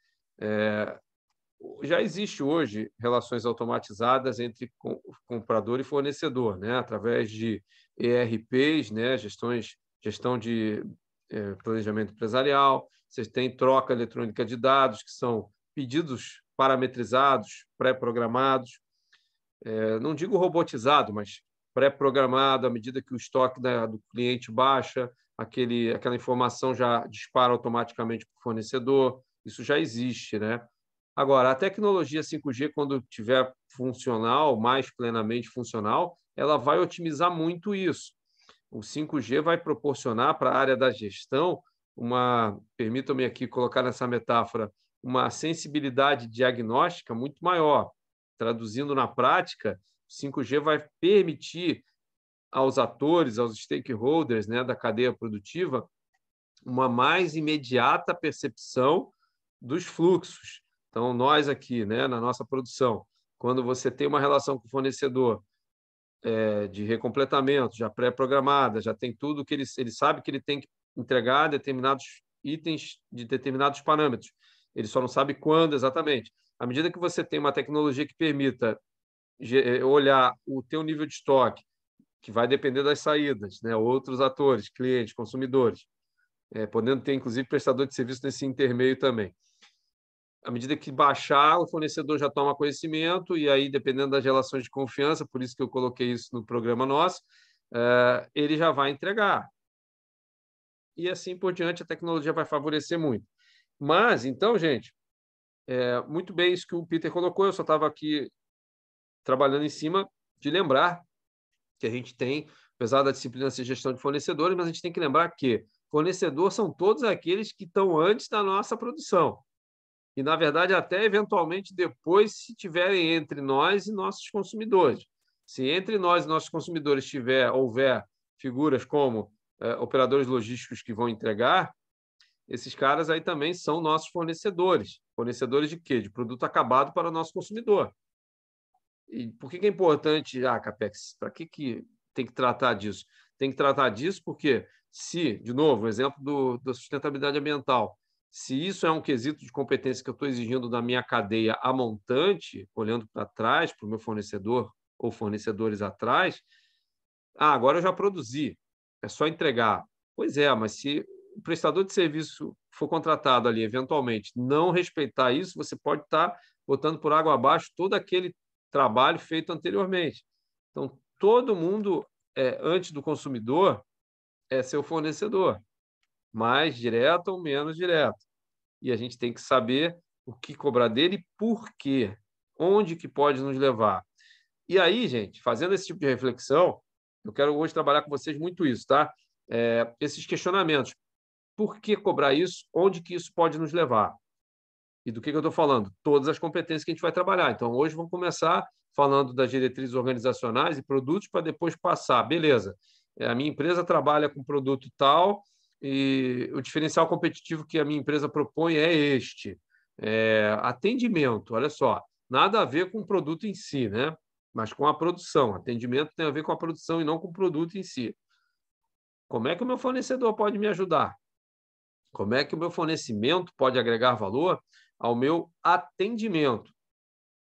Já existe hoje relações automatizadas entre comprador e fornecedor, né? Através de ERPs, né? Gestão de planejamento empresarial, vocês têm troca eletrônica de dados, que são pedidos parametrizados, pré-programados, não digo robotizado, mas pré-programado, à medida que o estoque do cliente baixa, aquela informação já dispara automaticamente para o fornecedor, isso já existe, né? Agora, a tecnologia 5G, quando tiver funcional, mais plenamente funcional, ela vai otimizar muito isso. O 5G vai proporcionar para a área da gestão permitam-me aqui colocar nessa metáfora, uma sensibilidade diagnóstica muito maior. Traduzindo na prática, o 5G vai permitir aos atores, aos stakeholders, né, da cadeia produtiva, uma mais imediata percepção dos fluxos. Então, nós aqui, né, na nossa produção, quando você tem uma relação com o fornecedor de recompletamento, já pré-programada, já tem tudo que ele sabe que ele tem que entregar determinados itens de determinados parâmetros. Ele só não sabe quando exatamente. À medida que você tem uma tecnologia que permita olhar o teu nível de estoque, que vai depender das saídas, né, outros atores, clientes, consumidores, podendo ter, inclusive, prestador de serviço nesse intermeio também. À medida que baixar, o fornecedor já toma conhecimento e aí, dependendo das relações de confiança, por isso que eu coloquei isso no programa nosso, ele já vai entregar. E assim por diante, a tecnologia vai favorecer muito. Mas, então, gente, muito bem isso que o Peter colocou, eu só estava aqui trabalhando em cima de lembrar que a gente tem, apesar da disciplina ser gestão de fornecedores, mas a gente tem que lembrar que fornecedor são todos aqueles que estão antes da nossa produção. E, na verdade, até eventualmente depois, se tiverem entre nós e nossos consumidores. Se entre nós e nossos consumidores houver figuras como operadores logísticos que vão entregar, esses caras aí também são nossos fornecedores. Fornecedores de quê? De produto acabado para o nosso consumidor. E por que é importante, Capex? Para que tem que tratar disso? Tem que tratar disso porque de novo, o exemplo da sustentabilidade ambiental, se isso é um quesito de competência que eu estou exigindo da minha cadeia a montante, olhando para trás, para o meu fornecedor ou fornecedores atrás, agora eu já produzi, é só entregar. Pois é, mas se o prestador de serviço for contratado ali, eventualmente, não respeitar isso, você pode estar botando por água abaixo todo aquele trabalho feito anteriormente. Então, todo mundo, antes do consumidor, é seu fornecedor, mais direto ou menos direto. E a gente tem que saber o que cobrar dele e por quê, onde que pode nos levar. E aí, gente, fazendo esse tipo de reflexão, eu quero hoje trabalhar com vocês muito isso, tá? Esses questionamentos. Por que cobrar isso? Onde que isso pode nos levar? E do que eu estou falando? Todas as competências que a gente vai trabalhar. Então, hoje vamos começar falando das diretrizes organizacionais e produtos para depois passar. Beleza, a minha empresa trabalha com produto tal e o diferencial competitivo que a minha empresa propõe é este. Atendimento, olha só, nada a ver com o produto em si, né? Mas com a produção. Atendimento tem a ver com a produção e não com o produto em si. Como é que o meu fornecedor pode me ajudar? Como é que o meu fornecimento pode agregar valor ao meu atendimento?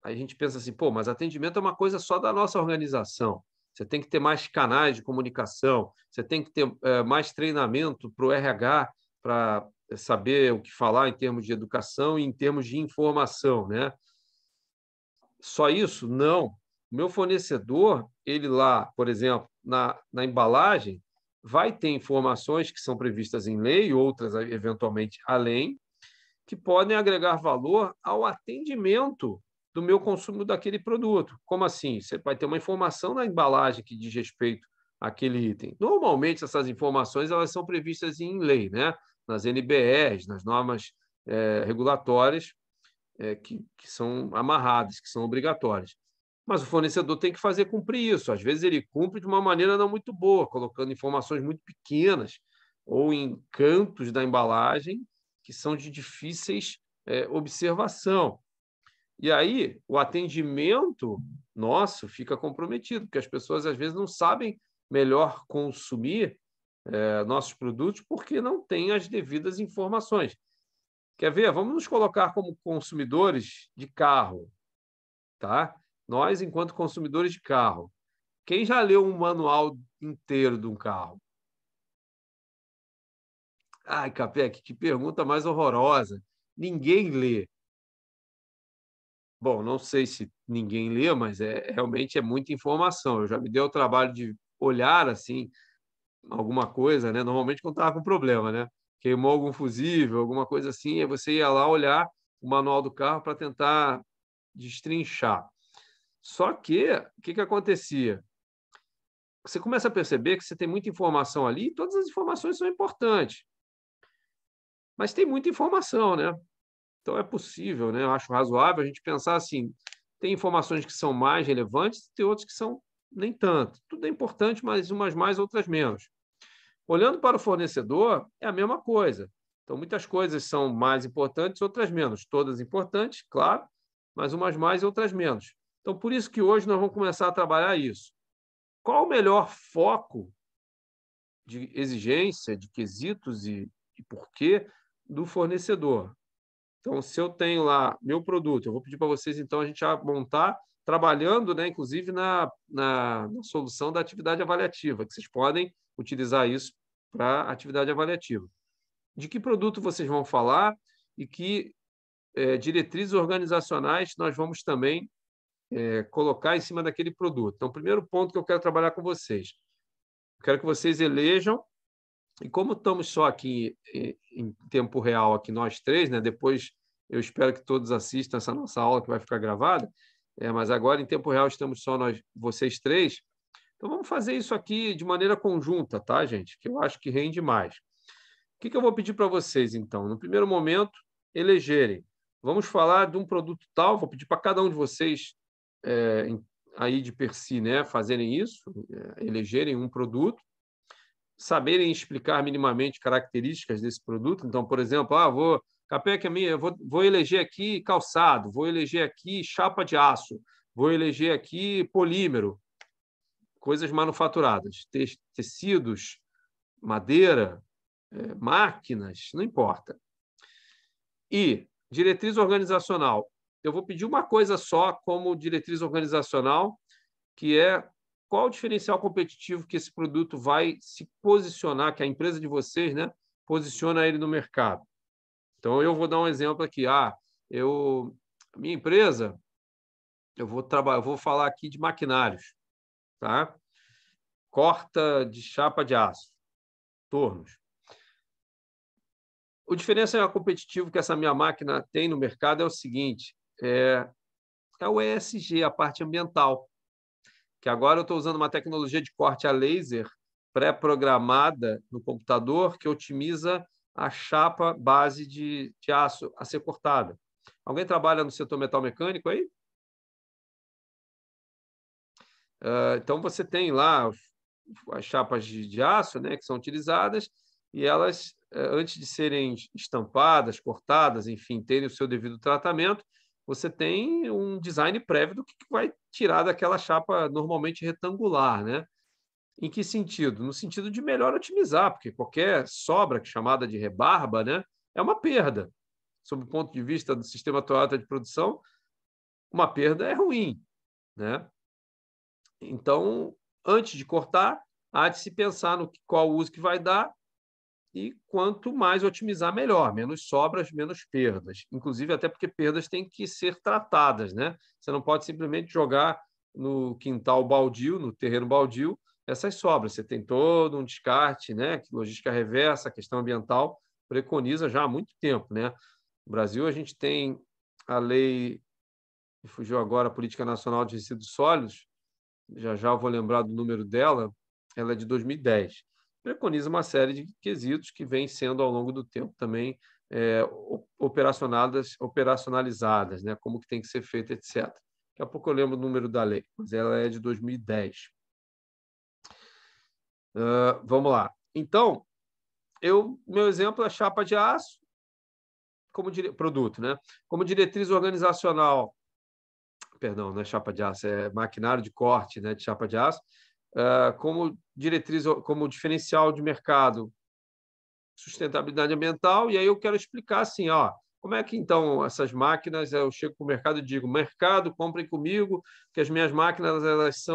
Aí a gente pensa assim, mas atendimento é uma coisa só da nossa organização. Você tem que ter mais canais de comunicação, você tem que ter mais treinamento para o RH, para saber o que falar em termos de educação e em termos de informação, né? Só isso? Não. O meu fornecedor, ele lá, por exemplo, na embalagem, vai ter informações que são previstas em lei, outras eventualmente além, que podem agregar valor ao atendimento do meu consumo daquele produto. Como assim? Você vai ter uma informação na embalagem que diz respeito àquele item. Normalmente, essas informações elas são previstas em lei, né? Nas NBRs, nas normas regulatórias que são amarradas, que são obrigatórias. Mas o fornecedor tem que fazer cumprir isso. Às vezes, ele cumpre de uma maneira não muito boa, colocando informações muito pequenas ou em cantos da embalagem que são de difíceis observação. E aí, o atendimento nosso fica comprometido, porque as pessoas, às vezes, não sabem melhor consumir nossos produtos porque não têm as devidas informações. Quer ver? Vamos nos colocar como consumidores de carro, tá? Nós, enquanto consumidores de carro. Quem já leu um manual inteiro de um carro? Ai, Capec, que pergunta mais horrorosa. Ninguém lê. Bom, não sei se ninguém lê, mas realmente é muita informação. Eu já me dei o trabalho de olhar assim alguma coisa, né? Normalmente quando estava com problema, né? Queimou algum fusível, alguma coisa assim, aí você ia lá olhar o manual do carro para tentar destrinchar. Só que, o que acontecia? Você começa a perceber que você tem muita informação ali, e todas as informações são importantes. Mas tem muita informação, né? Então é possível, né? Eu acho razoável a gente pensar assim, tem informações que são mais relevantes, tem outras que são nem tanto. Tudo é importante, mas umas mais, outras menos. Olhando para o fornecedor, é a mesma coisa. Então, muitas coisas são mais importantes, outras menos. Todas importantes, claro, mas umas mais e outras menos. Então, por isso que hoje nós vamos começar a trabalhar isso. Qual o melhor foco de exigência, de quesitos e porquê do fornecedor? Então, se eu tenho lá meu produto, eu vou pedir para vocês, então, a gente já montar, trabalhando, né, inclusive, na solução da atividade avaliativa, que vocês podem utilizar isso para atividade avaliativa. De que produto vocês vão falar e que diretrizes organizacionais nós vamos também colocar em cima daquele produto. Então, o primeiro ponto que eu quero trabalhar com vocês, eu quero que vocês elejam, e como estamos só aqui em tempo real, aqui nós três, né? Depois eu espero que todos assistam essa nossa aula que vai ficar gravada, mas agora em tempo real estamos só nós, vocês três. Então vamos fazer isso aqui de maneira conjunta, tá, gente? Que eu acho que rende mais. O que eu vou pedir para vocês, então? No primeiro momento, elegerem. Vamos falar de um produto tal, vou pedir para cada um de vocês aí de per si, né, fazerem isso, elegerem um produto, saberem explicar minimamente características desse produto. Então, por exemplo, Capec, eu vou eleger aqui calçado, vou eleger aqui chapa de aço, vou eleger aqui polímero, coisas manufaturadas, tecidos, madeira, máquinas, não importa. E diretriz organizacional. Eu vou pedir uma coisa só como diretriz organizacional, que é qual o diferencial competitivo que esse produto vai se posicionar, que a empresa de vocês, né, posiciona ele no mercado. Então, eu vou dar um exemplo aqui. Minha empresa, eu vou falar aqui de maquinários, tá? Corta de chapa de aço, tornos. O diferencial competitivo que essa minha máquina tem no mercado é o seguinte, é o ESG, a parte ambiental, que agora eu estou usando uma tecnologia de corte a laser pré-programada no computador que otimiza a chapa base de aço a ser cortada. Alguém trabalha no setor metal mecânico aí? Então, você tem lá as chapas de aço, né, que são utilizadas, e elas, antes de serem estampadas, cortadas, enfim, terem o seu devido tratamento, você tem um design prévio do que vai tirar daquela chapa normalmente retangular, né? Em que sentido? No sentido de melhor otimizar, porque qualquer sobra, chamada de rebarba, né, é uma perda. Sob o ponto de vista do sistema Toyota de produção, uma perda é ruim, né? Então, antes de cortar, há de se pensar no qual uso que vai dar e quanto mais otimizar, melhor. Menos sobras, menos perdas. Inclusive, até porque perdas têm que ser tratadas, né? Você não pode simplesmente jogar no quintal baldio, no terreno baldio, essas sobras. Você tem todo um descarte, né? Que logística reversa, a questão ambiental preconiza já há muito tempo, né? No Brasil, a gente tem a lei, me fugiu agora, a Política Nacional de Resíduos Sólidos, já eu vou lembrar do número dela, ela é de 2010. Preconiza uma série de quesitos que vêm sendo, ao longo do tempo, também operacionalizadas, né? Como que tem que ser feito, etc. Daqui a pouco eu lembro o número da lei, mas ela é de 2010. Vamos lá. Então, meu exemplo é chapa de aço, como produto, né? Como diretriz organizacional, perdão, não é chapa de aço, é maquinário de corte, né, de chapa de aço, como diretriz, como diferencial de mercado, sustentabilidade ambiental, e aí eu quero explicar assim, ó, como é que, então, essas máquinas, eu chego para o mercado e digo, mercado, comprem comigo, que as minhas máquinas, elas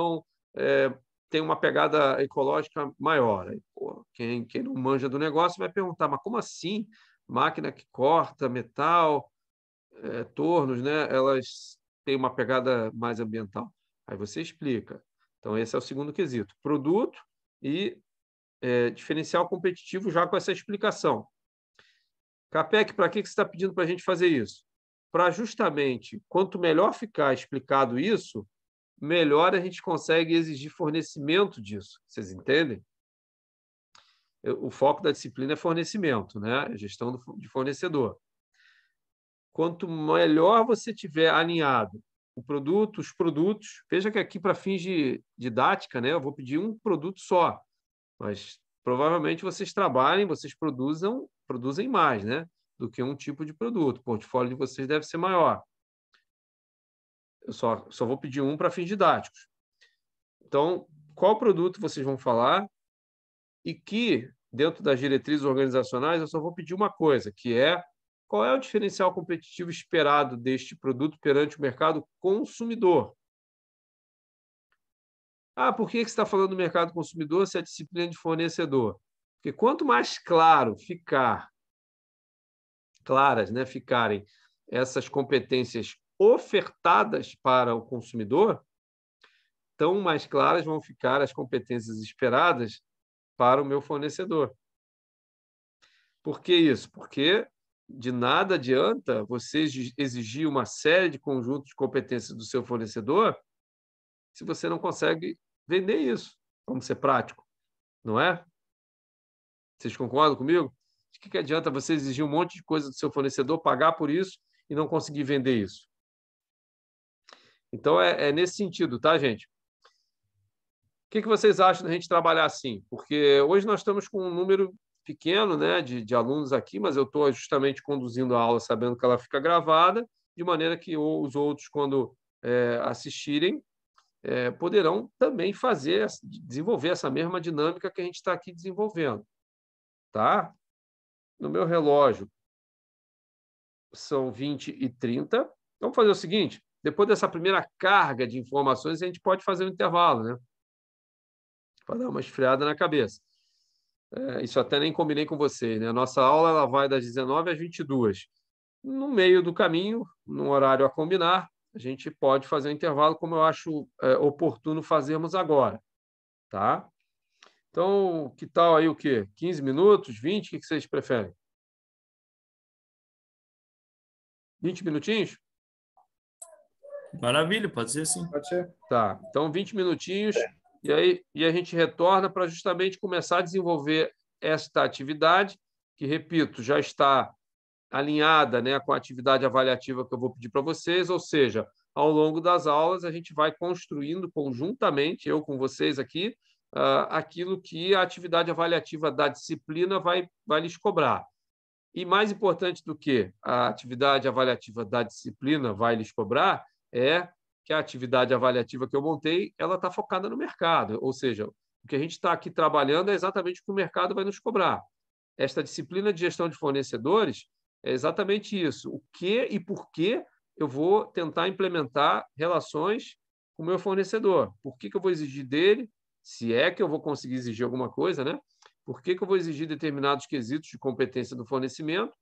têm uma pegada ecológica maior. Aí, pô, quem não manja do negócio vai perguntar, mas como assim? Máquina que corta metal, tornos, né? Elas têm uma pegada mais ambiental. Aí você explica. Então, esse é o segundo quesito. Produto e diferencial competitivo já com essa explicação. Capec, para que você está pedindo para a gente fazer isso? Para justamente, quanto melhor ficar explicado isso, melhor a gente consegue exigir fornecimento disso. Vocês entendem? O foco da disciplina é fornecimento, né? Gestão de fornecedor. Quanto melhor você tiver alinhado o produto, os produtos, veja que aqui, para fins de didática, né, eu vou pedir um produto só, mas provavelmente vocês trabalhem, vocês produzem mais, né, do que um tipo de produto. O portfólio de vocês deve ser maior. Eu só vou pedir um para fins didáticos. Então, qual produto vocês vão falar e que, dentro das diretrizes organizacionais, eu só vou pedir uma coisa, que é qual é o diferencial competitivo esperado deste produto perante o mercado consumidor? Por que você está falando do mercado consumidor se é disciplina de fornecedor? Porque quanto mais claras, né, ficarem essas competências ofertadas para o consumidor, tão mais claras vão ficar as competências esperadas para o meu fornecedor. Por que isso? Porque de nada adianta você exigir uma série de conjuntos de competências do seu fornecedor se você não consegue vender isso. Vamos ser prático, não é? Vocês concordam comigo? De que adianta você exigir um monte de coisa do seu fornecedor, pagar por isso e não conseguir vender isso? Então, é nesse sentido, tá, gente? O que vocês acham da gente trabalhar assim? Porque hoje nós estamos com um número pequeno, né, de alunos aqui, mas eu estou justamente conduzindo a aula sabendo que ela fica gravada, de maneira que os outros, quando assistirem, poderão também desenvolver essa mesma dinâmica que a gente está aqui desenvolvendo. Tá? No meu relógio, são 20h30. Vamos fazer o seguinte, depois dessa primeira carga de informações, a gente pode fazer um intervalo, né? Para dar uma esfriada na cabeça. Isso até nem combinei com vocês, né? A nossa aula ela vai das 19 às 22. No meio do caminho, num horário a combinar, a gente pode fazer um intervalo, como eu acho oportuno fazermos agora. Tá? Então, que tal aí o quê? 15 minutos, 20? O que vocês preferem? 20 minutinhos? Maravilha, pode ser sim. Pode ser. Tá, então 20 minutinhos e a gente retorna para justamente começar a desenvolver esta atividade, que, repito, já está alinhada, né, com a atividade avaliativa que eu vou pedir para vocês, ou seja, ao longo das aulas a gente vai construindo conjuntamente, eu com vocês aqui, aquilo que a atividade avaliativa da disciplina vai lhes cobrar. E mais importante do que a atividade avaliativa da disciplina vai lhes cobrar é que a atividade avaliativa que eu montei ela está focada no mercado, ou seja, o que a gente está aqui trabalhando é exatamente o que o mercado vai nos cobrar. Esta disciplina de gestão de fornecedores é exatamente isso. O que e por que eu vou tentar implementar relações com o meu fornecedor? Por que eu vou exigir dele? Se é que eu vou conseguir exigir alguma coisa, né? Por que eu vou exigir determinados quesitos de competência do fornecimento?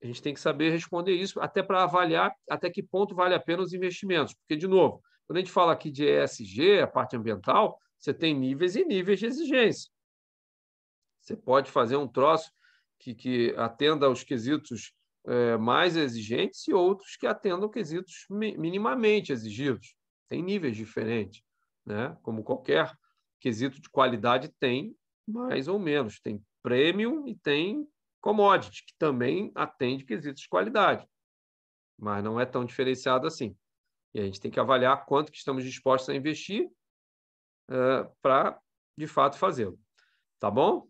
A gente tem que saber responder isso, até para avaliar até que ponto vale a pena os investimentos. Porque, de novo, quando a gente fala aqui de ESG, a parte ambiental, você tem níveis e níveis de exigência. Você pode fazer um troço que atenda aos quesitos mais exigentes e outros que atendam quesitos minimamente exigidos. Tem níveis diferentes, né? Como qualquer quesito de qualidade tem mais ou menos. Tem premium e tem commodity, que também atende quesitos de qualidade, mas não é tão diferenciado assim. E a gente tem que avaliar quanto que estamos dispostos a investir para, de fato, fazê-lo. Tá bom?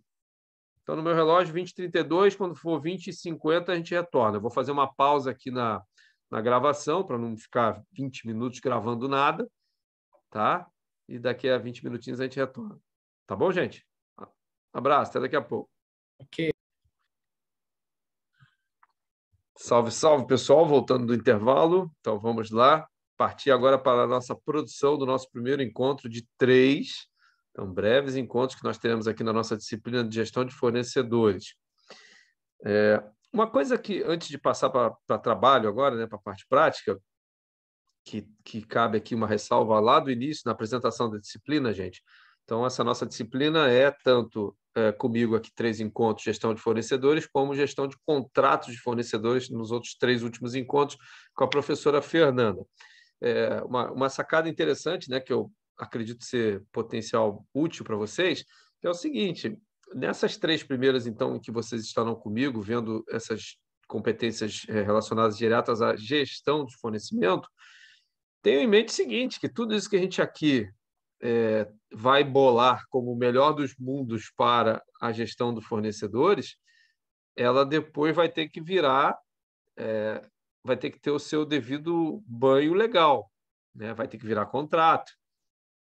Então, no meu relógio, 20h32, quando for 20h50, a gente retorna. Eu vou fazer uma pausa aqui na gravação, para não ficar 20 minutos gravando nada, tá? E daqui a 20 minutinhos a gente retorna. Tá bom, gente? Abraço, até daqui a pouco. Ok. Salve, salve, pessoal, voltando do intervalo. Então, vamos lá. Partir agora para a nossa produção do nosso primeiro encontro de 3. Então, breves encontros que nós teremos aqui na nossa disciplina de gestão de fornecedores. Uma coisa que, antes de passar para trabalho agora, né, para a parte prática, que cabe aqui uma ressalva lá do início, na apresentação da disciplina, gente. Então, essa nossa disciplina é tanto comigo aqui 3 encontros, gestão de fornecedores, como gestão de contratos de fornecedores nos outros 3 últimos encontros com a professora Fernanda. Uma sacada interessante, né, que eu acredito ser potencial útil para vocês, que é o seguinte: nessas 3 primeiras, então, que vocês estarão comigo, vendo essas competências relacionadas diretas à gestão de fornecimento, tenham em mente o seguinte, que tudo isso que a gente aqui vai bolar como o melhor dos mundos para a gestão dos fornecedores, ela depois vai ter que virar, vai ter que ter o seu devido banho legal, né? Vai ter que virar contrato.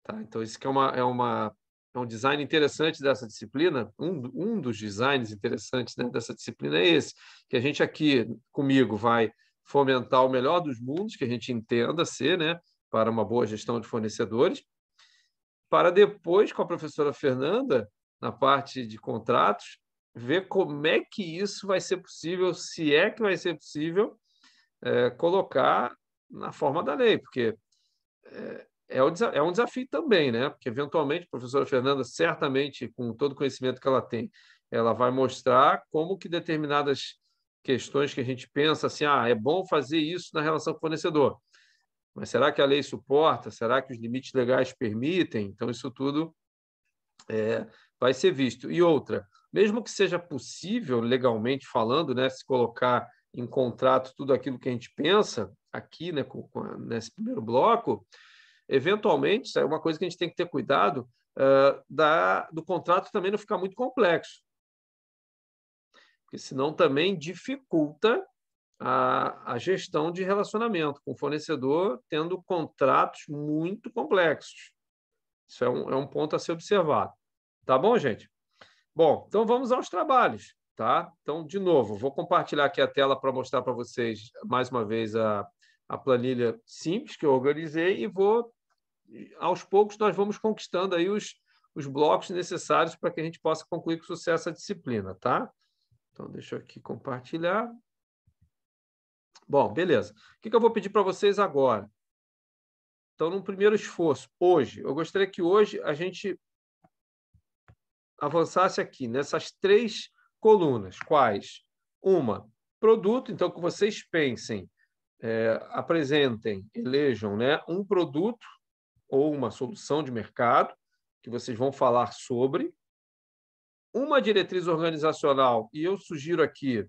Tá? Então, isso que é um design interessante dessa disciplina. Um dos designs interessantes, né, dessa disciplina é esse, que a gente aqui, comigo, vai fomentar o melhor dos mundos, que a gente entenda ser, né, para uma boa gestão de fornecedores, para depois, com a professora Fernanda, na parte de contratos, ver como é que isso vai ser possível, se é que vai ser possível, colocar na forma da lei, porque é um desafio também, né? Porque, eventualmente, a professora Fernanda, certamente, com todo o conhecimento que ela tem, ela vai mostrar como que determinadas questões que a gente pensa assim, é bom fazer isso na relação com o fornecedor. Mas será que a lei suporta? Será que os limites legais permitem? Então, isso tudo vai ser visto. E outra, mesmo que seja possível, legalmente falando, né, se colocar em contrato tudo aquilo que a gente pensa aqui, né, nesse primeiro bloco, eventualmente, isso é uma coisa que a gente tem que ter cuidado, do contrato também não ficar muito complexo. Porque senão também dificulta a gestão de relacionamento com o fornecedor, tendo contratos muito complexos. Isso é um ponto a ser observado. Tá bom, gente? Bom, então vamos aos trabalhos. Tá? Então, de novo, vou compartilhar aqui a tela para mostrar para vocês, mais uma vez, a planilha simples que eu organizei e aos poucos, nós vamos conquistando aí os blocos necessários para que a gente possa concluir com sucesso a disciplina. Tá? Então, deixa eu aqui compartilhar. Bom, beleza. O que eu vou pedir para vocês agora? Então, num primeiro esforço, hoje, eu gostaria que hoje a gente avançasse aqui nessas 3 colunas. Quais? Uma, produto. Então, que vocês pensem, apresentem, elejam, né, um produto ou uma solução de mercado que vocês vão falar sobre. Uma diretriz organizacional, e eu sugiro aqui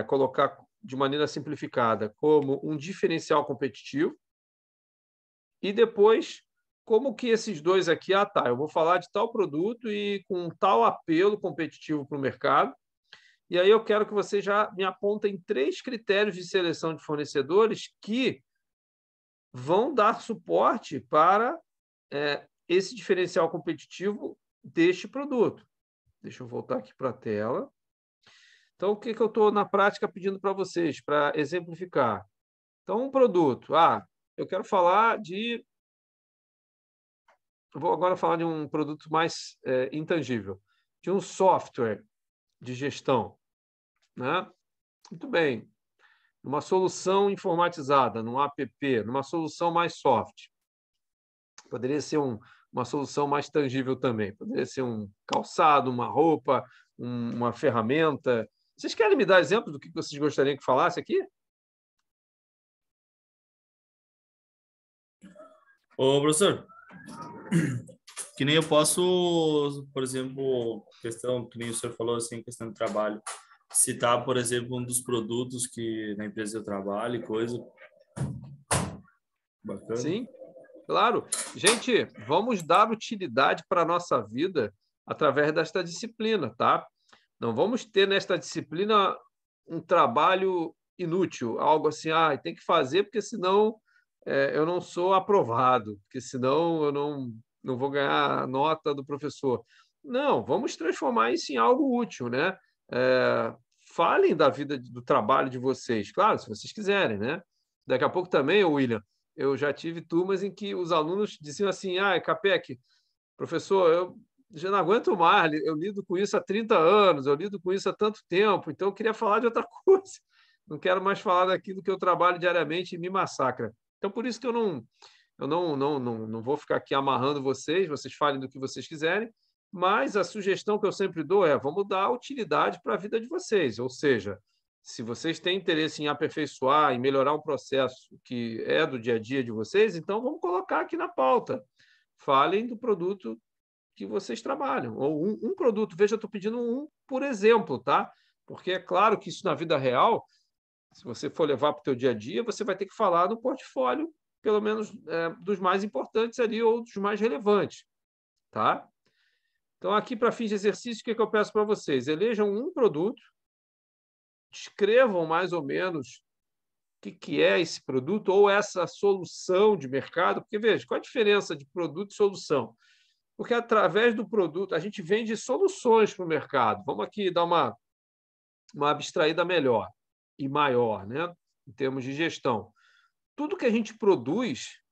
colocar de maneira simplificada como um diferencial competitivo. E depois, como que esses dois aqui, eu vou falar de tal produto e com tal apelo competitivo para o mercado. E aí eu quero que vocês já me apontem 3 critérios de seleção de fornecedores que vão dar suporte para esse diferencial competitivo deste produto. Deixa eu voltar aqui para a tela. Então, o que eu estou, na prática, pedindo para vocês, para exemplificar? Então, um produto. Eu quero falar de... Eu vou agora falar de um produto mais intangível, de um software de gestão. Né? Muito bem. Numa solução informatizada, num app, numa solução mais soft. Poderia ser uma solução mais tangível também. Poderia ser um calçado, uma roupa, uma ferramenta, Vocês querem me dar exemplo do que vocês gostariam que falasse aqui? Ô, professor, que nem eu posso, por exemplo, questão, que nem o senhor falou, assim, questão de trabalho, citar, por exemplo, um dos produtos que na empresa eu trabalho, coisa bacana. Sim, claro. Gente, vamos dar utilidade para a nossa vida através desta disciplina, tá? Não vamos ter nesta disciplina um trabalho inútil, algo assim, tem que fazer porque senão eu não sou aprovado, porque senão eu não vou ganhar a nota do professor. Não, vamos transformar isso em algo útil, né? Falem da vida, do trabalho de vocês, claro, se vocês quiserem, né? Daqui a pouco também, William, eu já tive turmas em que os alunos diziam assim, Capec, professor, eu já não aguento mais, eu lido com isso há 30 anos, eu lido com isso há tanto tempo, então eu queria falar de outra coisa. Não quero mais falar daquilo que eu trabalho diariamente e me massacra. Então, por isso que eu não vou ficar aqui amarrando vocês falem do que vocês quiserem, mas a sugestão que eu sempre dou é vamos dar utilidade para a vida de vocês, ou seja, se vocês têm interesse em aperfeiçoar, em melhorar um processo que é do dia a dia de vocês, então vamos colocar aqui na pauta. Falem do produto que vocês trabalham, ou um produto. Veja, eu estou pedindo um por exemplo, tá? Porque é claro que isso na vida real, se você for levar para o teu dia a dia, você vai ter que falar do portfólio, pelo menos dos mais importantes ali, ou dos mais relevantes, tá? Então, aqui, para fins de exercício, o que eu peço para vocês? Elejam um produto, descrevam mais ou menos o que é esse produto ou essa solução de mercado, porque, veja, qual a diferença de produto e solução? Porque, através do produto, a gente vende soluções para o mercado. Vamos aqui dar uma abstraída melhor e maior, né? Em termos de gestão. Tudo que a gente produz,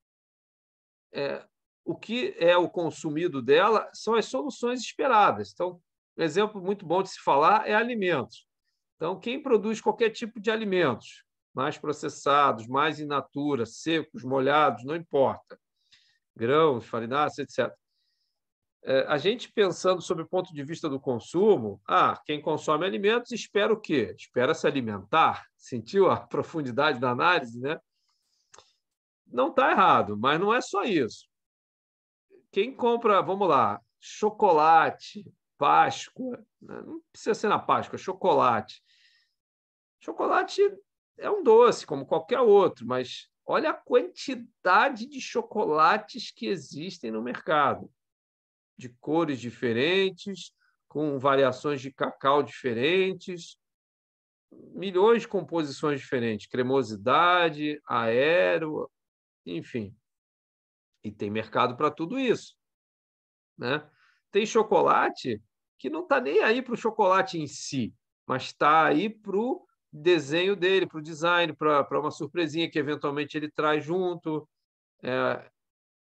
o que é o consumido dela são as soluções esperadas. Então, um exemplo muito bom de se falar é alimentos. Então, quem produz qualquer tipo de alimentos, mais processados, mais in natura, secos, molhados, não importa, grãos, farináceos, etc. A gente pensando sob o ponto de vista do consumo, quem consome alimentos espera o quê? Espera se alimentar. Sentiu a profundidade da análise, né? Não está errado, mas não é só isso. Quem compra, vamos lá, chocolate, Páscoa, né? Não precisa ser na Páscoa, chocolate. Chocolate é um doce, como qualquer outro, mas olha a quantidade de chocolates que existem no mercado, de cores diferentes, com variações de cacau diferentes, milhões de composições diferentes, cremosidade, aero, enfim. E tem mercado para tudo isso, né? Tem chocolate que não está nem aí para o chocolate em si, mas está aí para o desenho dele, para o design, para uma surpresinha que eventualmente ele traz junto.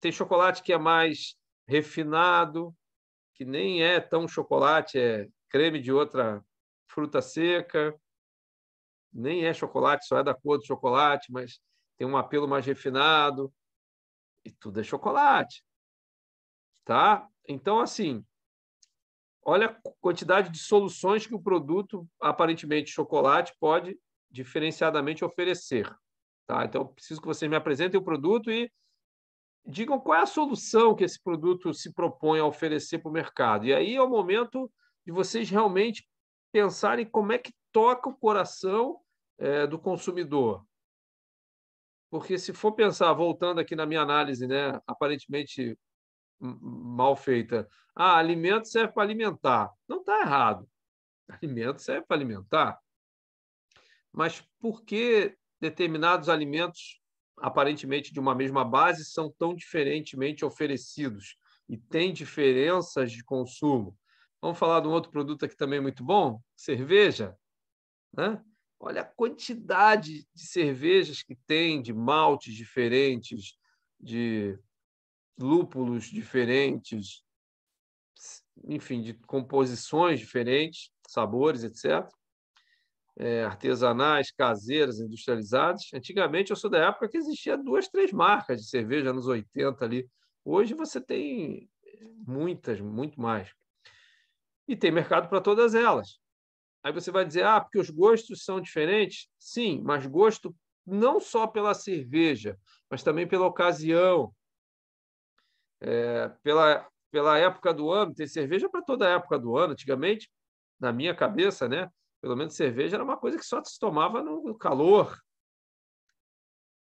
Tem chocolate que é mais refinado, que nem é tão chocolate, é creme de outra fruta seca, nem é chocolate, só é da cor do chocolate, mas tem um apelo mais refinado, e tudo é chocolate, tá? Então, assim, olha a quantidade de soluções que o produto, aparentemente chocolate, pode diferenciadamente oferecer, tá? Então, eu preciso que vocês me apresentem o produto e digam qual é a solução que esse produto se propõe a oferecer para o mercado. E aí é o momento de vocês realmente pensarem como é que toca o coração do consumidor. Porque se for pensar, voltando aqui na minha análise, né, aparentemente mal feita, alimento serve para alimentar. Não está errado. Alimento serve para alimentar. Mas por que determinados alimentos, aparentemente de uma mesma base, são tão diferentemente oferecidos e têm diferenças de consumo? Vamos falar de um outro produto aqui também muito bom? Cerveja, né? Olha a quantidade de cervejas que tem, de maltes diferentes, de lúpulos diferentes, enfim, de composições diferentes, sabores, etc. Artesanais, caseiras, industrializadas. Antigamente, eu sou da época que existia 2, 3 marcas de cerveja, anos 80 ali. Hoje você tem muitas, muito mais. E tem mercado para todas elas. Aí você vai dizer, porque os gostos são diferentes? Sim, mas gosto não só pela cerveja, mas também pela ocasião, pela época do ano. Tem cerveja para toda a época do ano. Antigamente, na minha cabeça, né? Pelo menos cerveja era uma coisa que só se tomava no calor,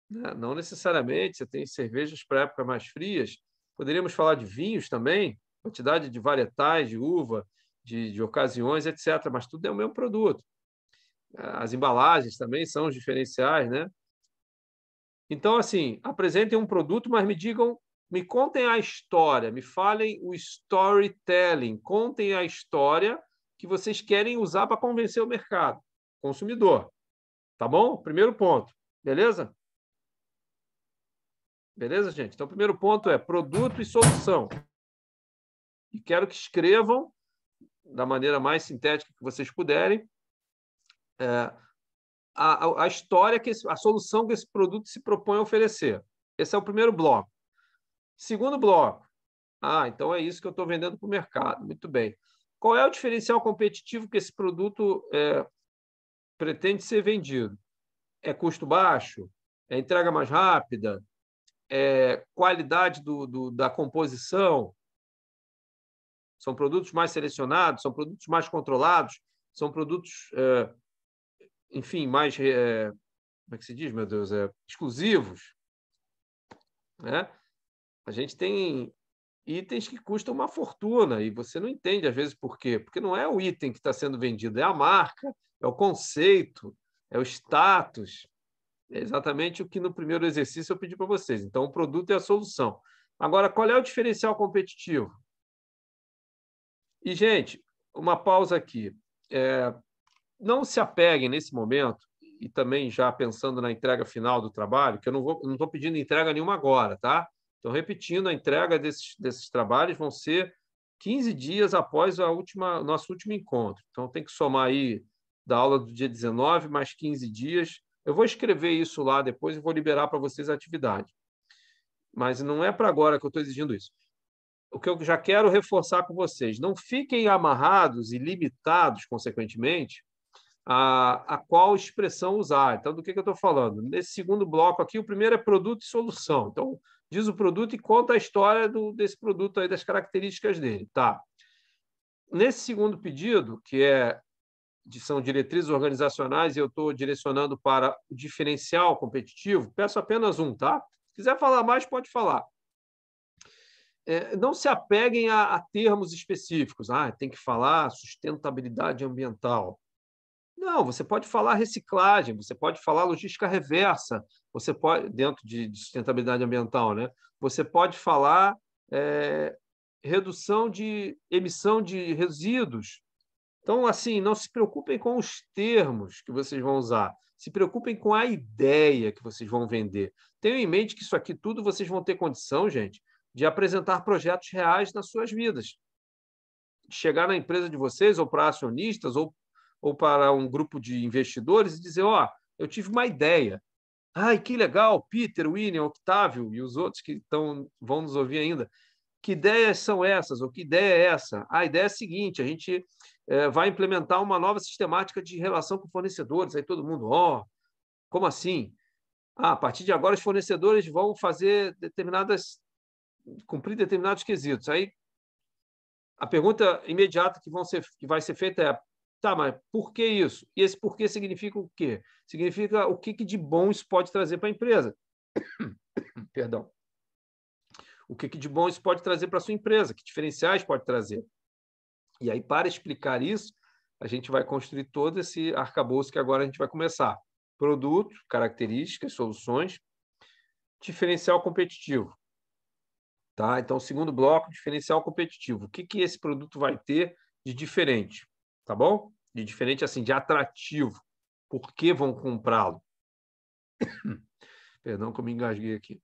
né? Não necessariamente. Você tem cervejas para épocas mais frias. Poderíamos falar de vinhos também, quantidade de varietais, de uva, de ocasiões, etc. Mas tudo é o mesmo produto. As embalagens também são os diferenciais, né? Então, assim, apresentem um produto, mas me contem a história, me falem o storytelling, contem a história que vocês querem usar para convencer o mercado, consumidor. Tá bom? Primeiro ponto. Beleza? Beleza, gente? Então, o primeiro ponto é produto e solução. E quero que escrevam da maneira mais sintética que vocês puderem a história, a solução que esse produto se propõe a oferecer. Esse é o primeiro bloco. Segundo bloco. Então é isso que eu estou vendendo para o mercado. Muito bem. Qual é o diferencial competitivo que esse produto pretende ser vendido? É custo baixo? É entrega mais rápida? É qualidade da composição? São produtos mais selecionados? São produtos mais controlados? São produtos, enfim, mais... como é que se diz, meu Deus? Exclusivos? Né? A gente tem itens que custam uma fortuna e você não entende, às vezes, por quê. Porque não é o item que está sendo vendido, é a marca, é o conceito, é o status. É exatamente o que no primeiro exercício eu pedi para vocês. Então, o produto é a solução. Agora, qual é o diferencial competitivo? E, gente, uma pausa aqui. Não se apeguem nesse momento, e também já pensando na entrega final do trabalho, que eu não estou pedindo entrega nenhuma agora, tá? Então, repetindo, a entrega desses trabalhos vão ser 15 dias após nosso último encontro. Então, tem que somar aí da aula do dia 19 mais 15 dias. Eu vou escrever isso lá depois e vou liberar para vocês a atividade. Mas não é para agora que eu estou exigindo isso. O que eu já quero reforçar com vocês, não fiquem amarrados e limitados, consequentemente, a qual expressão usar. Então, do que eu estou falando? Nesse segundo bloco aqui, o primeiro é produto e solução. Então, diz o produto e conta a história desse produto aí, das características dele. Tá. Nesse segundo pedido, que são diretrizes organizacionais, e eu estou direcionando para o diferencial competitivo, peço apenas um, tá? Se quiser falar mais, pode falar. Não se apeguem a termos específicos. Tem que falar sustentabilidade ambiental. Não, você pode falar reciclagem, você pode falar logística reversa, você pode, dentro de sustentabilidade ambiental, né? Você pode falar redução de emissão de resíduos. Então, assim, não se preocupem com os termos que vocês vão usar, se preocupem com a ideia que vocês vão vender. Tenham em mente que isso aqui tudo vocês vão ter condição, gente, de apresentar projetos reais nas suas vidas. De chegar na empresa de vocês, ou para acionistas, ou para um grupo de investidores e dizer, eu tive uma ideia. Que legal, Peter, William, Octávio e os outros que vão nos ouvir ainda. Que ideias são essas? Ou que ideia é essa? A ideia é a seguinte, a gente vai implementar uma nova sistemática de relação com fornecedores. Aí todo mundo, como assim? A partir de agora os fornecedores vão cumprir determinados quesitos. Aí a pergunta imediata que vai ser feita é, tá, mas por que isso? E esse porquê significa o quê? Significa o que de bom isso pode trazer para a empresa. Perdão. O que de bom isso pode trazer para a sua empresa? Que diferenciais pode trazer? E aí, para explicar isso, a gente vai construir todo esse arcabouço que agora a gente vai começar. Produto, características, soluções, diferencial competitivo. Tá? Então, segundo bloco, diferencial competitivo. O que esse produto vai ter de diferente? Tá bom? De diferente, assim, de atrativo. Por que vão comprá-lo? Perdão que eu me engasguei aqui.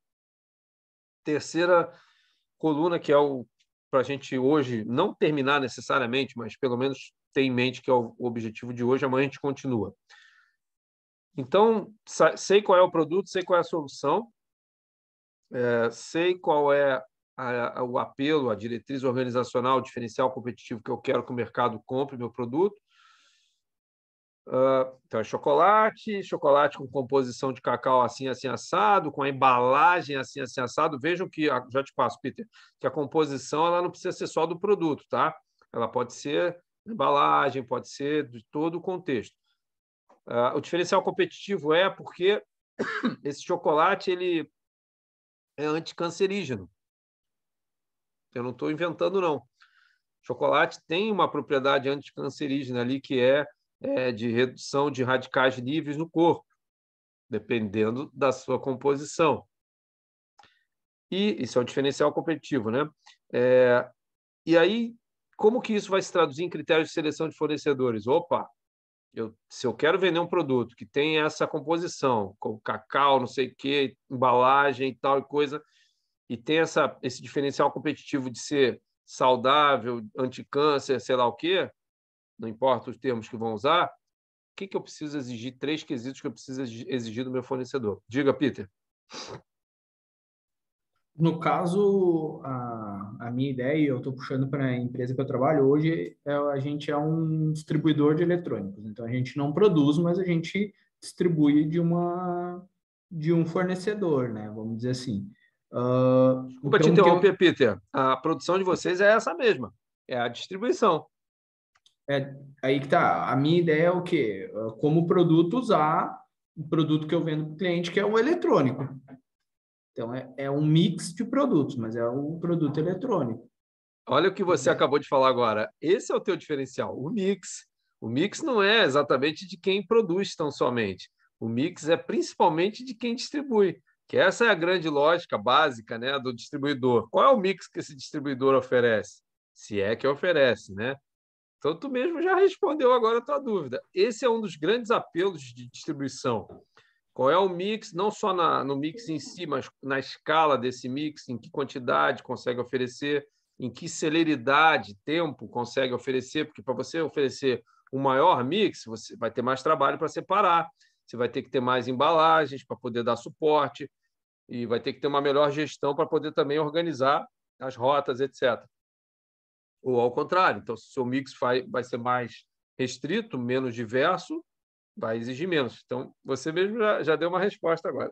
Terceira coluna, que é para a gente hoje não terminar necessariamente, mas pelo menos ter em mente que é o objetivo de hoje, amanhã a gente continua. Então, sei qual é o produto, sei qual é a solução, sei qual é o apelo, a diretriz organizacional, o diferencial competitivo que eu quero que o mercado compre meu produto. Então, é chocolate com composição de cacau assim, assim, assado, com a embalagem assim, assim, assado. Vejam que, já te passo, Peter, que a composição ela não precisa ser só do produto, tá? Ela pode ser embalagem, pode ser de todo o contexto. O diferencial competitivo é porque esse chocolate ele é anticancerígeno. Eu não estou inventando, não. Chocolate tem uma propriedade anticancerígena ali que é de redução de radicais livres no corpo, dependendo da sua composição. E isso é um diferencial competitivo, né? E aí, como que isso vai se traduzir em critérios de seleção de fornecedores? Opa, se eu quero vender um produto que tem essa composição, com cacau, não sei o quê, embalagem e tal e coisa, e tem esse diferencial competitivo de ser saudável, anticâncer, sei lá o quê, não importa os termos que vão usar, o que eu preciso exigir? 3 quesitos que eu preciso exigir do meu fornecedor. Diga, Peter. No caso, a minha ideia, e eu estou puxando para a empresa que eu trabalho hoje, a gente é um distribuidor de eletrônicos. Então, a gente não produz, mas a gente distribui de um fornecedor, né? Vamos dizer assim. Desculpa te interromper, Peter. A produção de vocês é essa mesma, é a distribuição. Aí que tá. A minha ideia é o quê? Como produto usar o produto que eu vendo para o cliente, que é o eletrônico. Então, é um mix de produtos, mas é um produto eletrônico. Olha o que você acabou de falar agora. Esse é o teu diferencial, o mix. O mix não é exatamente de quem produz tão somente. O mix é principalmente de quem distribui, que essa é a grande lógica básica, né, do distribuidor. Qual é o mix que esse distribuidor oferece? Se é que oferece, né? Então, tu mesmo já respondeu agora a tua dúvida. Esse é um dos grandes apelos de distribuição. Qual é o mix, não só no mix em si, mas na escala desse mix, em que quantidade consegue oferecer, em que celeridade, tempo consegue oferecer, porque para você oferecer um maior mix, você vai ter mais trabalho para separar, você vai ter que ter mais embalagens para poder dar suporte e vai ter que ter uma melhor gestão para poder também organizar as rotas, etc. Ou ao contrário, então, se o seu mix vai ser mais restrito, menos diverso, vai exigir menos. Então, você mesmo já deu uma resposta agora.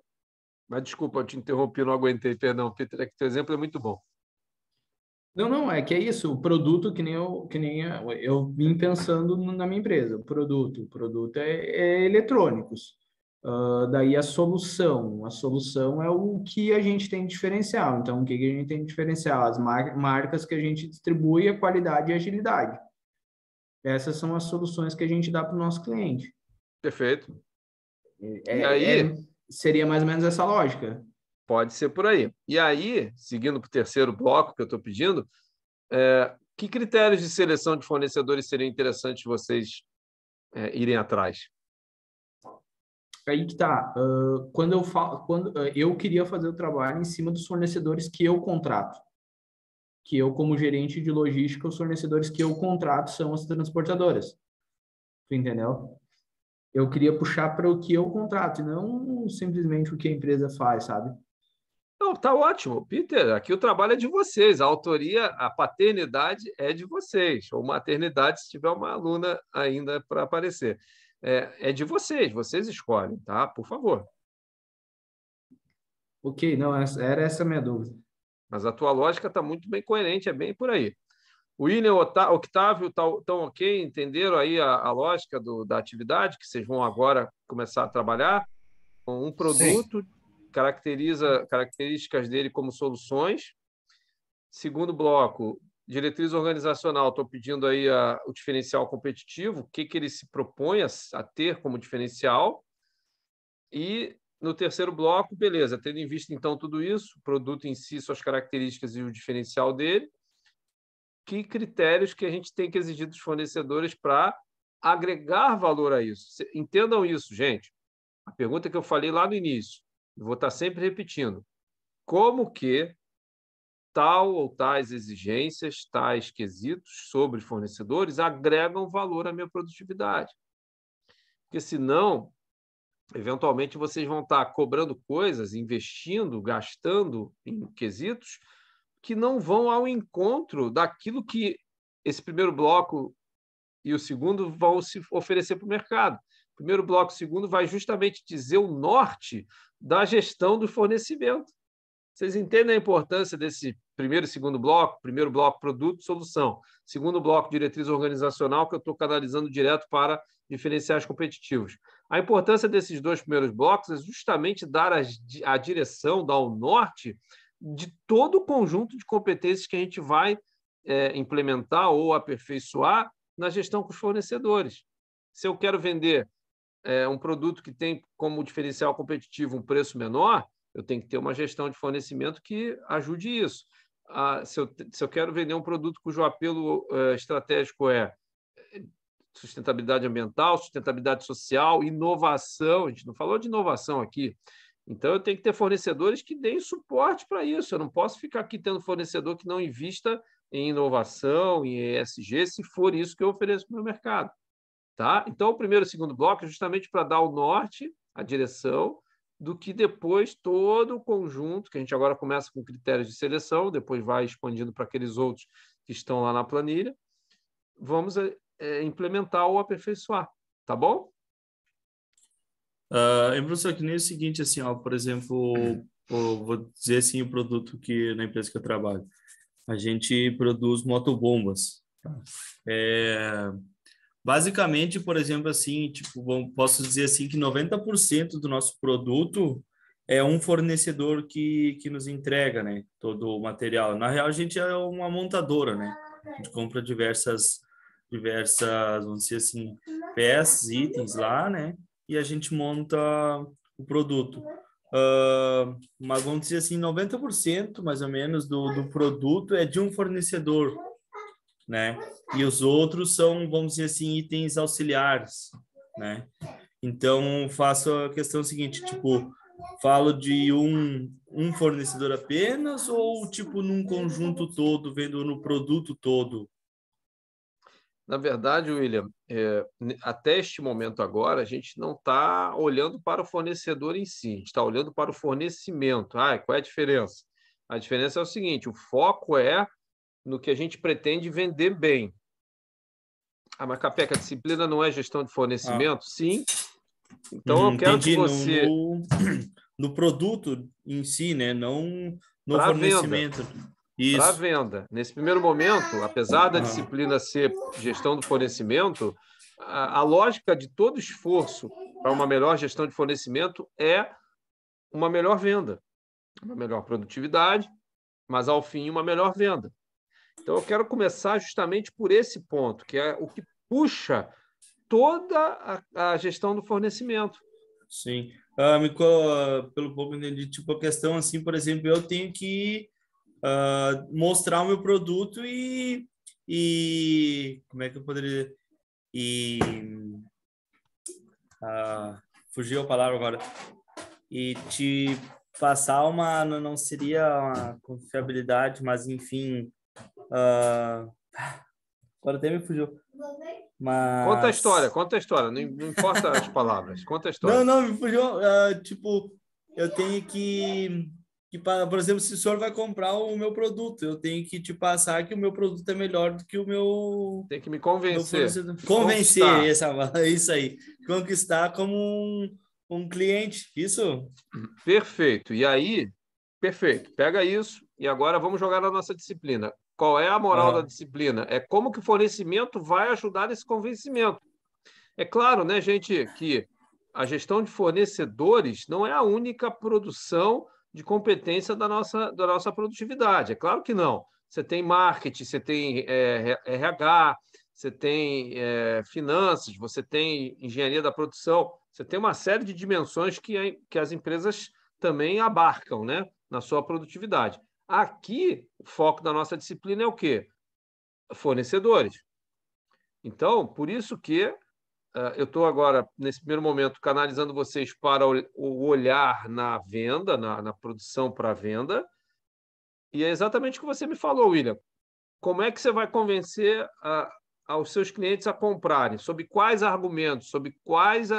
Mas, desculpa, eu te interrompi, não aguentei, perdão, Peter, é que teu exemplo é muito bom. Não, é que é isso, o produto que nem eu vim pensando na minha empresa, o produto é eletrônicos. Daí a solução é o que a gente tem de diferencial. Então, o que a gente tem de diferencial? As marcas que a gente distribui, a qualidade e a agilidade. Essas são as soluções que a gente dá para o nosso cliente. Perfeito. E aí, seria mais ou menos essa lógica. Pode ser por aí. E aí, seguindo para o terceiro bloco que eu estou pedindo, que critérios de seleção de fornecedores seriam interessantes vocês irem atrás? Aí que tá. Quando eu queria fazer o trabalho em cima dos fornecedores que eu contrato, que eu, como gerente de logística, os fornecedores que eu contrato são as transportadoras. Tu entendeu? Eu queria puxar para o que eu contrato, e não simplesmente o que a empresa faz, sabe? Não, tá ótimo. Peter, aqui o trabalho é de vocês. A autoria, a paternidade é de vocês. Ou maternidade, se tiver uma aluna ainda para aparecer. É de vocês escolhem, tá? Por favor. Ok, não, era essa a minha dúvida. Mas a tua lógica está muito bem coerente, é bem por aí. O William, Octávio, estão ok? Entenderam aí a lógica da atividade que vocês vão agora começar a trabalhar? Um produto Sim. características dele como soluções. Segundo bloco, diretriz organizacional. Estou pedindo aí o diferencial competitivo, o que ele se propõe a ter como diferencial. E no terceiro bloco, beleza, tendo em vista então tudo isso, o produto em si, suas características e o diferencial dele, que critérios que a gente tem que exigir dos fornecedores para agregar valor a isso. Entendam isso, gente. A pergunta que eu falei lá no início, eu vou estar sempre repetindo. Como que tal ou tais exigências, tais quesitos sobre fornecedores agregam valor à minha produtividade? Porque senão, eventualmente, vocês vão estar cobrando coisas, investindo, gastando em quesitos que não vão ao encontro daquilo que esse primeiro bloco e o segundo vão se oferecer para o mercado. O primeiro bloco e o segundo vai justamente dizer o norte da gestão do fornecimento. Vocês entendem a importância desse primeiro e segundo bloco? Primeiro bloco, produto e solução. Segundo bloco, diretriz organizacional, que eu estou canalizando direto para diferenciais competitivos. A importância desses dois primeiros blocos é justamente dar a direção, dar o norte de todo o conjunto de competências que a gente vai implementar ou aperfeiçoar na gestão com os fornecedores. Se eu quero vender um produto que tem como diferencial competitivo um preço menor, eu tenho que ter uma gestão de fornecimento que ajude isso. Se eu quero vender um produto cujo apelo estratégico é sustentabilidade ambiental, sustentabilidade social, inovação, a gente não falou de inovação aqui, então eu tenho que ter fornecedores que deem suporte para isso. Eu não posso ficar aqui tendo fornecedor que não invista em inovação, em ESG, se for isso que eu ofereço para o meu mercado. Tá? Então, o primeiro e o segundo bloco é justamente para dar o norte, a direção, do que depois todo o conjunto, que a gente agora começa com critérios de seleção, depois vai expandindo para aqueles outros que estão lá na planilha, vamos implementar ou aperfeiçoar. Tá bom? Professor, que nem o seguinte, assim, ó, por exemplo, vou dizer assim, o produto que na empresa que eu trabalho, a gente produz motobombas. Tá? Basicamente, por exemplo, assim, tipo, posso dizer assim que 90% do nosso produto é um fornecedor que nos entrega, né, todo o material. Na real, a gente é uma montadora, né? A gente compra diversas, vamos dizer assim, peças, itens lá, né? E a gente monta o produto. Mas vamos dizer assim, 90% mais ou menos do produto é de um fornecedor, né? E os outros são, vamos dizer assim, itens auxiliares, né? Então, faço a questão seguinte, tipo, falo de um fornecedor apenas ou, tipo, num conjunto todo, vendo no produto todo? Na verdade, William, até este momento agora, a gente não está olhando para o fornecedor em si, a gente está olhando para o fornecimento. Qual é a diferença? A diferença é o seguinte, o foco é no que a gente pretende vender bem. Mas, Capeca, a disciplina não é gestão de fornecimento? Sim. Então, eu quero entendi, que você... No produto em si, né? Não no Para fornecimento. Para Isso. venda. Nesse primeiro momento, apesar da disciplina ser gestão do fornecimento, a lógica de todo esforço para uma melhor gestão de fornecimento é uma melhor venda, uma melhor produtividade, mas, ao fim, uma melhor venda. Então, eu quero começar justamente por esse ponto, que é o que puxa toda a gestão do fornecimento. Sim. Pelo pouco entendi, tipo, a questão assim, por exemplo, eu tenho que mostrar o meu produto e como é que eu poderia... E... fugiu a palavra agora. E te passar não seria uma confiabilidade, mas enfim... agora até me fugiu. Mas... Conta a história, não importa as palavras, conta a história. Não, me fugiu. Tipo, eu tenho que, por exemplo, se o senhor vai comprar o meu produto, eu tenho que te passar que o meu produto é melhor do que o meu... Tem que me convencer. Convencer, isso aí. Conquistar como um cliente, isso? Perfeito. E aí, perfeito. Pega isso e agora vamos jogar na nossa disciplina. Qual é a moral da disciplina? É como que o fornecimento vai ajudar nesse convencimento. É claro, né, gente, que a gestão de fornecedores não é a única produção de competência da nossa produtividade. É claro que não. Você tem marketing, você tem RH, você tem finanças, você tem engenharia da produção, você tem uma série de dimensões que as empresas também abarcam, né, na sua produtividade. Aqui, o foco da nossa disciplina é o quê? Fornecedores. Então, por isso que eu estou agora, nesse primeiro momento, canalizando vocês para o olhar na venda, na produção para a venda. E é exatamente o que você me falou, William. Como é que você vai convencer aos seus clientes a comprarem? Sobre quais argumentos? Sobre quais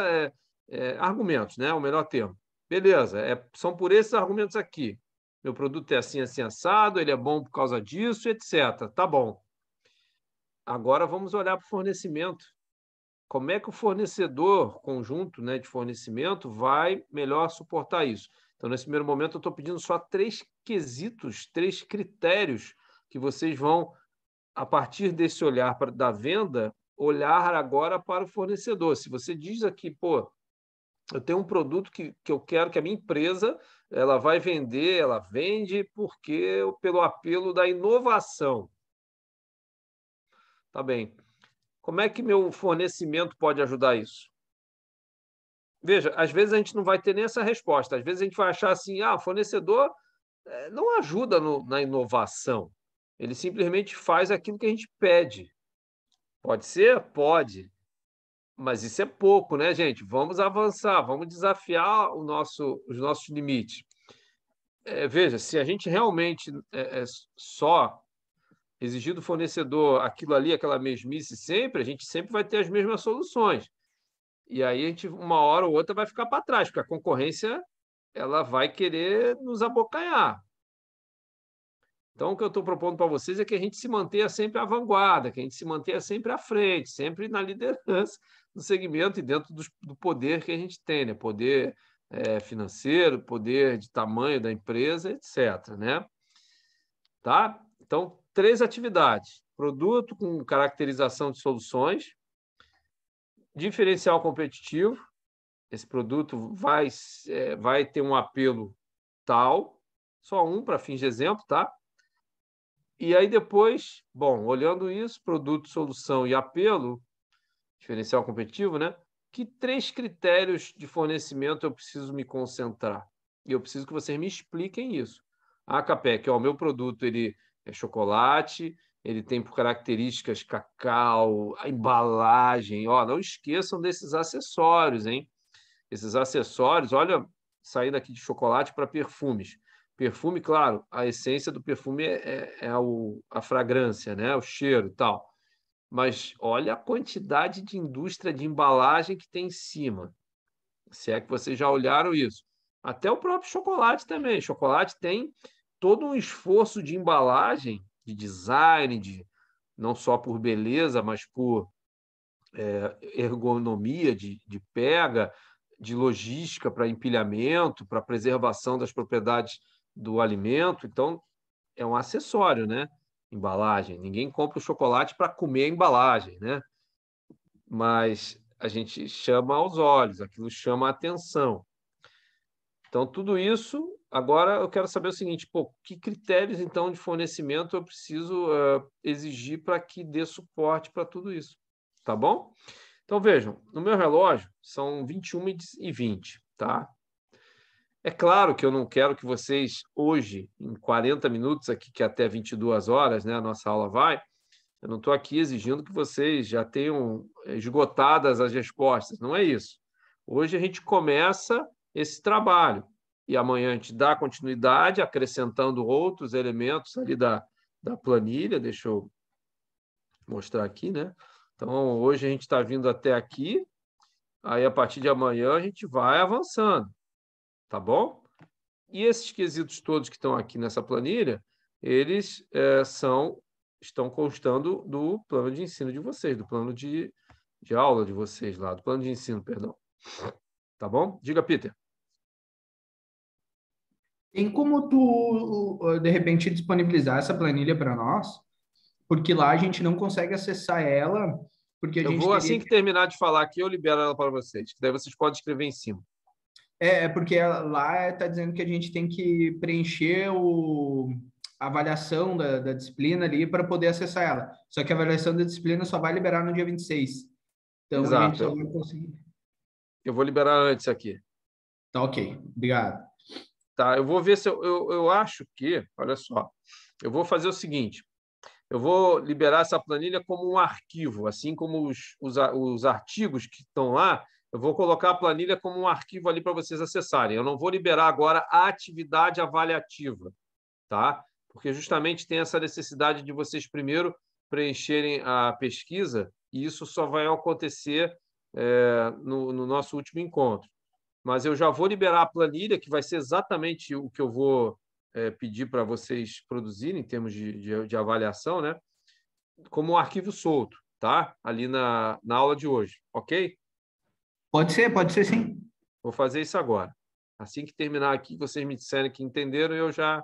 argumentos, né? O melhor termo. Beleza, são por esses argumentos aqui. Meu produto é assim, assim, assado, ele é bom por causa disso, etc. Tá bom. agora vamos olhar para o fornecimento. Como é que o fornecedor conjunto, né, de fornecimento vai melhor suportar isso? Então, nesse primeiro momento, eu estou pedindo só 3 quesitos, 3 critérios que vocês vão, a partir desse olhar da venda, olhar agora para o fornecedor. Se você diz aqui, pô, eu tenho um produto que eu quero que a minha empresa ela vai vender, ela vende porque pelo apelo da inovação. Tá bem. Como é que meu fornecimento pode ajudar isso? Veja, às vezes a gente não vai ter nem essa resposta. Às vezes a gente vai achar assim, o fornecedor não ajuda na inovação. Ele simplesmente faz aquilo que a gente pede. Pode ser? Pode. Mas isso é pouco, né, gente? Vamos avançar, vamos desafiar os nossos limites. Veja, se a gente realmente só exigir do fornecedor aquilo ali, aquela mesmice sempre, a gente sempre vai ter as mesmas soluções. E aí a gente, uma hora ou outra, vai ficar para trás, porque a concorrência ela vai querer nos abocanhar. Então, o que eu estou propondo para vocês é que a gente se mantenha sempre à vanguarda, que a gente se mantenha sempre à frente, sempre na liderança do segmento e dentro do poder que a gente tem, né? Poder financeiro, poder de tamanho da empresa, etc. Né? Tá? Então, 3 atividades: produto com caracterização de soluções, diferencial competitivo, esse produto vai ter um apelo tal, só um para fins de exemplo, tá? E aí depois, bom, olhando isso, produto, solução e apelo, diferencial competitivo, né? Que 3 critérios de fornecimento eu preciso me concentrar? E eu preciso que vocês me expliquem isso. Capec, o meu produto ele é chocolate, ele tem por características cacau, a embalagem, não esqueçam desses acessórios, hein? Esses acessórios, olha, saindo aqui de chocolate para perfumes. Perfume, claro, a essência do perfume é a fragrância, né? O cheiro e tal. Mas olha a quantidade de indústria de embalagem que tem em cima. Se é que vocês já olharam isso. Até o próprio chocolate também. Chocolate tem todo um esforço de embalagem, de design, não só por beleza, mas por ergonomia de pega, de logística para empilhamento, para preservação das propriedades do alimento. Então, é um acessório, né? Embalagem. Ninguém compra o chocolate para comer a embalagem, né? Mas a gente chama aos olhos, aquilo chama a atenção. Então, tudo isso. Agora, eu quero saber o seguinte: que critérios, então, de fornecimento eu preciso exigir para que dê suporte para tudo isso? Tá bom? Então, vejam, no meu relógio são 21h20, tá? É claro que eu não quero que vocês, hoje, em 40 minutos, aqui, que até 22 horas, né, a nossa aula vai, eu não estou aqui exigindo que vocês já tenham esgotadas as respostas, não é isso. Hoje a gente começa esse trabalho e amanhã a gente dá continuidade, acrescentando outros elementos ali da planilha. Deixa eu mostrar aqui, né? Então, hoje a gente está vindo até aqui, aí a partir de amanhã a gente vai avançando, tá bom? E esses quesitos todos que estão aqui nessa planilha, eles estão constando do plano de ensino de vocês, do plano de aula de vocês lá, do plano de ensino, perdão. Tá bom? Diga, Peter. Tem como tu, de repente, disponibilizar essa planilha para nós? Porque lá a gente não consegue acessar ela, porque a Eu gente vou, teria assim que terminar de falar aqui, eu libero ela para vocês, que daí vocês podem escrever em cima. porque lá está dizendo que a gente tem que preencher a avaliação da disciplina ali para poder acessar ela. Só que a avaliação da disciplina só vai liberar no dia 26. Então a gente só Exato. vai conseguir. Eu vou liberar antes aqui. Tá, ok. Obrigado. Tá, eu vou ver se eu acho que, olha só, eu vou fazer o seguinte: eu vou liberar essa planilha como um arquivo, assim como os artigos que estão lá, eu vou colocar a planilha como um arquivo ali para vocês acessarem. Eu não vou liberar agora a atividade avaliativa, tá? Porque justamente tem essa necessidade de vocês primeiro preencherem a pesquisa, e isso só vai acontecer no nosso último encontro. Mas eu já vou liberar a planilha, que vai ser exatamente o que eu vou pedir para vocês produzirem em termos de avaliação, né? como um arquivo solto, tá? Ali na aula de hoje, ok? Pode ser sim. Vou fazer isso agora. Assim que terminar aqui, vocês me disserem que entenderam, eu já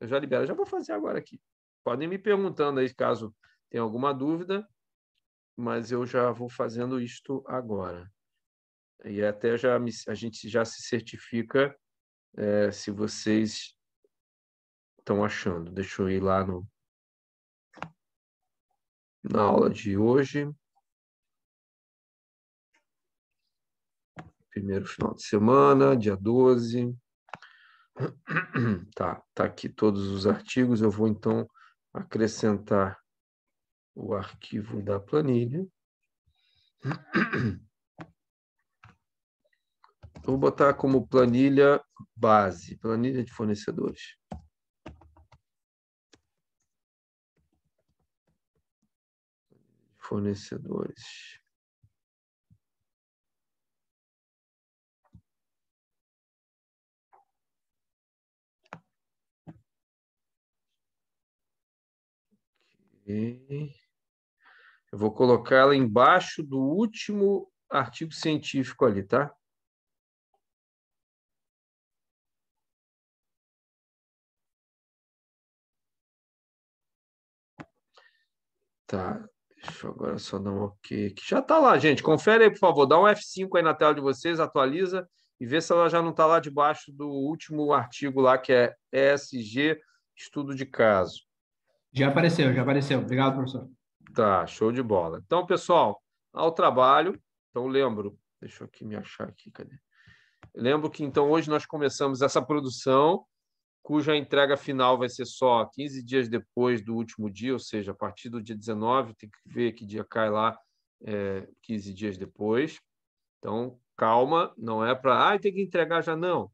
libero. Eu já vou fazer agora aqui. Podem me perguntando aí caso tenha alguma dúvida, mas eu já vou fazendo isto agora. E até a gente já se certifica se vocês estão achando. Deixa eu ir lá na aula de hoje. Primeiro final de semana, dia 12. Tá aqui todos os artigos. Eu vou, então, acrescentar o arquivo da planilha. Vou botar como planilha base, planilha de fornecedores. Fornecedores. Okay. Eu vou colocar ela embaixo do último artigo científico ali, tá? Tá, deixa eu agora só dar um ok aqui. Já está lá, gente. Confere aí, por favor. Dá um F5 aí na tela de vocês, atualiza e vê se ela já não está lá debaixo do último artigo lá, que é ESG, estudo de caso. Já apareceu. Obrigado, professor. Tá, show de bola. Então, pessoal, ao trabalho. Então, lembro, deixa eu aqui me achar aqui, cadê? Lembro que, então, hoje nós começamos essa produção, cuja entrega final vai ser só 15 dias depois do último dia, ou seja, a partir do dia 19, tem que ver que dia cai lá, 15 dias depois. Então, calma, não é para, tem que entregar já, não.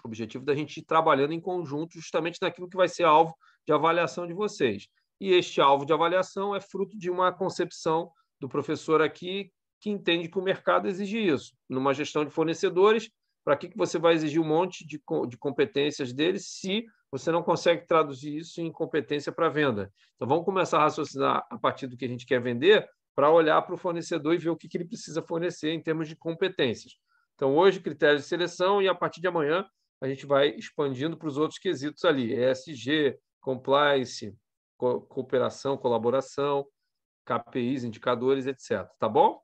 O objetivo da gente ir trabalhando em conjunto justamente naquilo que vai ser alvo de avaliação de vocês. E este alvo de avaliação é fruto de uma concepção do professor aqui que entende que o mercado exige isso. Numa gestão de fornecedores, para que você vai exigir um monte de competências deles se você não consegue traduzir isso em competência para venda? Então, vamos começar a raciocinar a partir do que a gente quer vender para olhar para o fornecedor e ver o que ele precisa fornecer em termos de competências. Então, hoje, critérios de seleção, e a partir de amanhã a gente vai expandindo para os outros quesitos ali, ESG, compliance, cooperação, colaboração, KPIs, indicadores, etc. Tá bom?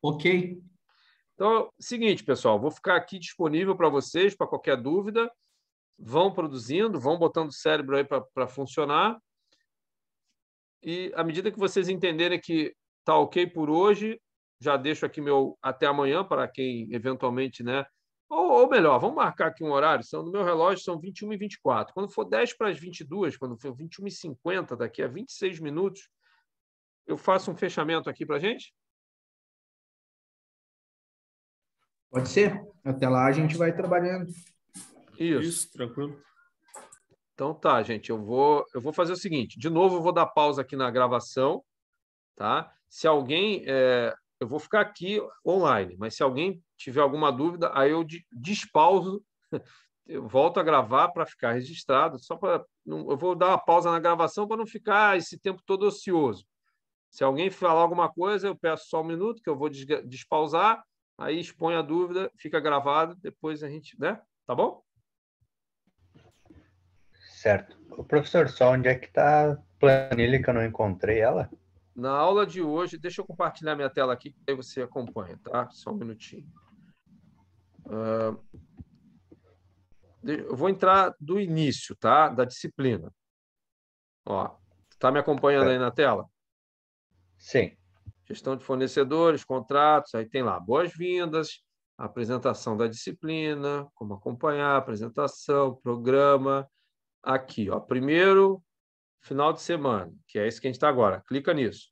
Ok. Então, seguinte, pessoal, vou ficar aqui disponível para vocês, para qualquer dúvida. Vão produzindo, vão botando o cérebro aí para funcionar. E à medida que vocês entenderem que está ok por hoje, já deixo aqui meu até amanhã para quem eventualmente, né? Ou melhor, vamos marcar aqui um horário. No meu relógio são 21h24. Quando for 10 para as 22, quando for 21h50, daqui a 26 minutos, eu faço um fechamento aqui para a gente? Pode ser. Até lá a gente vai trabalhando. Isso, tranquilo. Então tá, gente, eu vou fazer o seguinte. De novo, eu vou dar pausa aqui na gravação, tá? Se alguém... eu vou ficar aqui online, mas se alguém tiver alguma dúvida, aí eu despauso, eu volto a gravar para ficar registrado, eu vou dar uma pausa na gravação para não ficar esse tempo todo ocioso. Se alguém falar alguma coisa, eu peço só um minuto, que eu vou despausar, aí expõe a dúvida, fica gravado, depois a gente, né? Tá bom? Certo. O professor, só onde é que está a planilha que eu não encontrei ela? Na aula de hoje, deixa eu compartilhar minha tela aqui, que aí você acompanha, tá? Só um minutinho. Eu vou entrar do início, tá? Da disciplina. Ó, tá me acompanhando aí na tela? Sim. Gestão de fornecedores, contratos, aí tem lá boas-vindas, apresentação da disciplina, como acompanhar, apresentação, programa. Aqui, ó, primeiro final de semana, que é esse que a gente está agora. Clica nisso.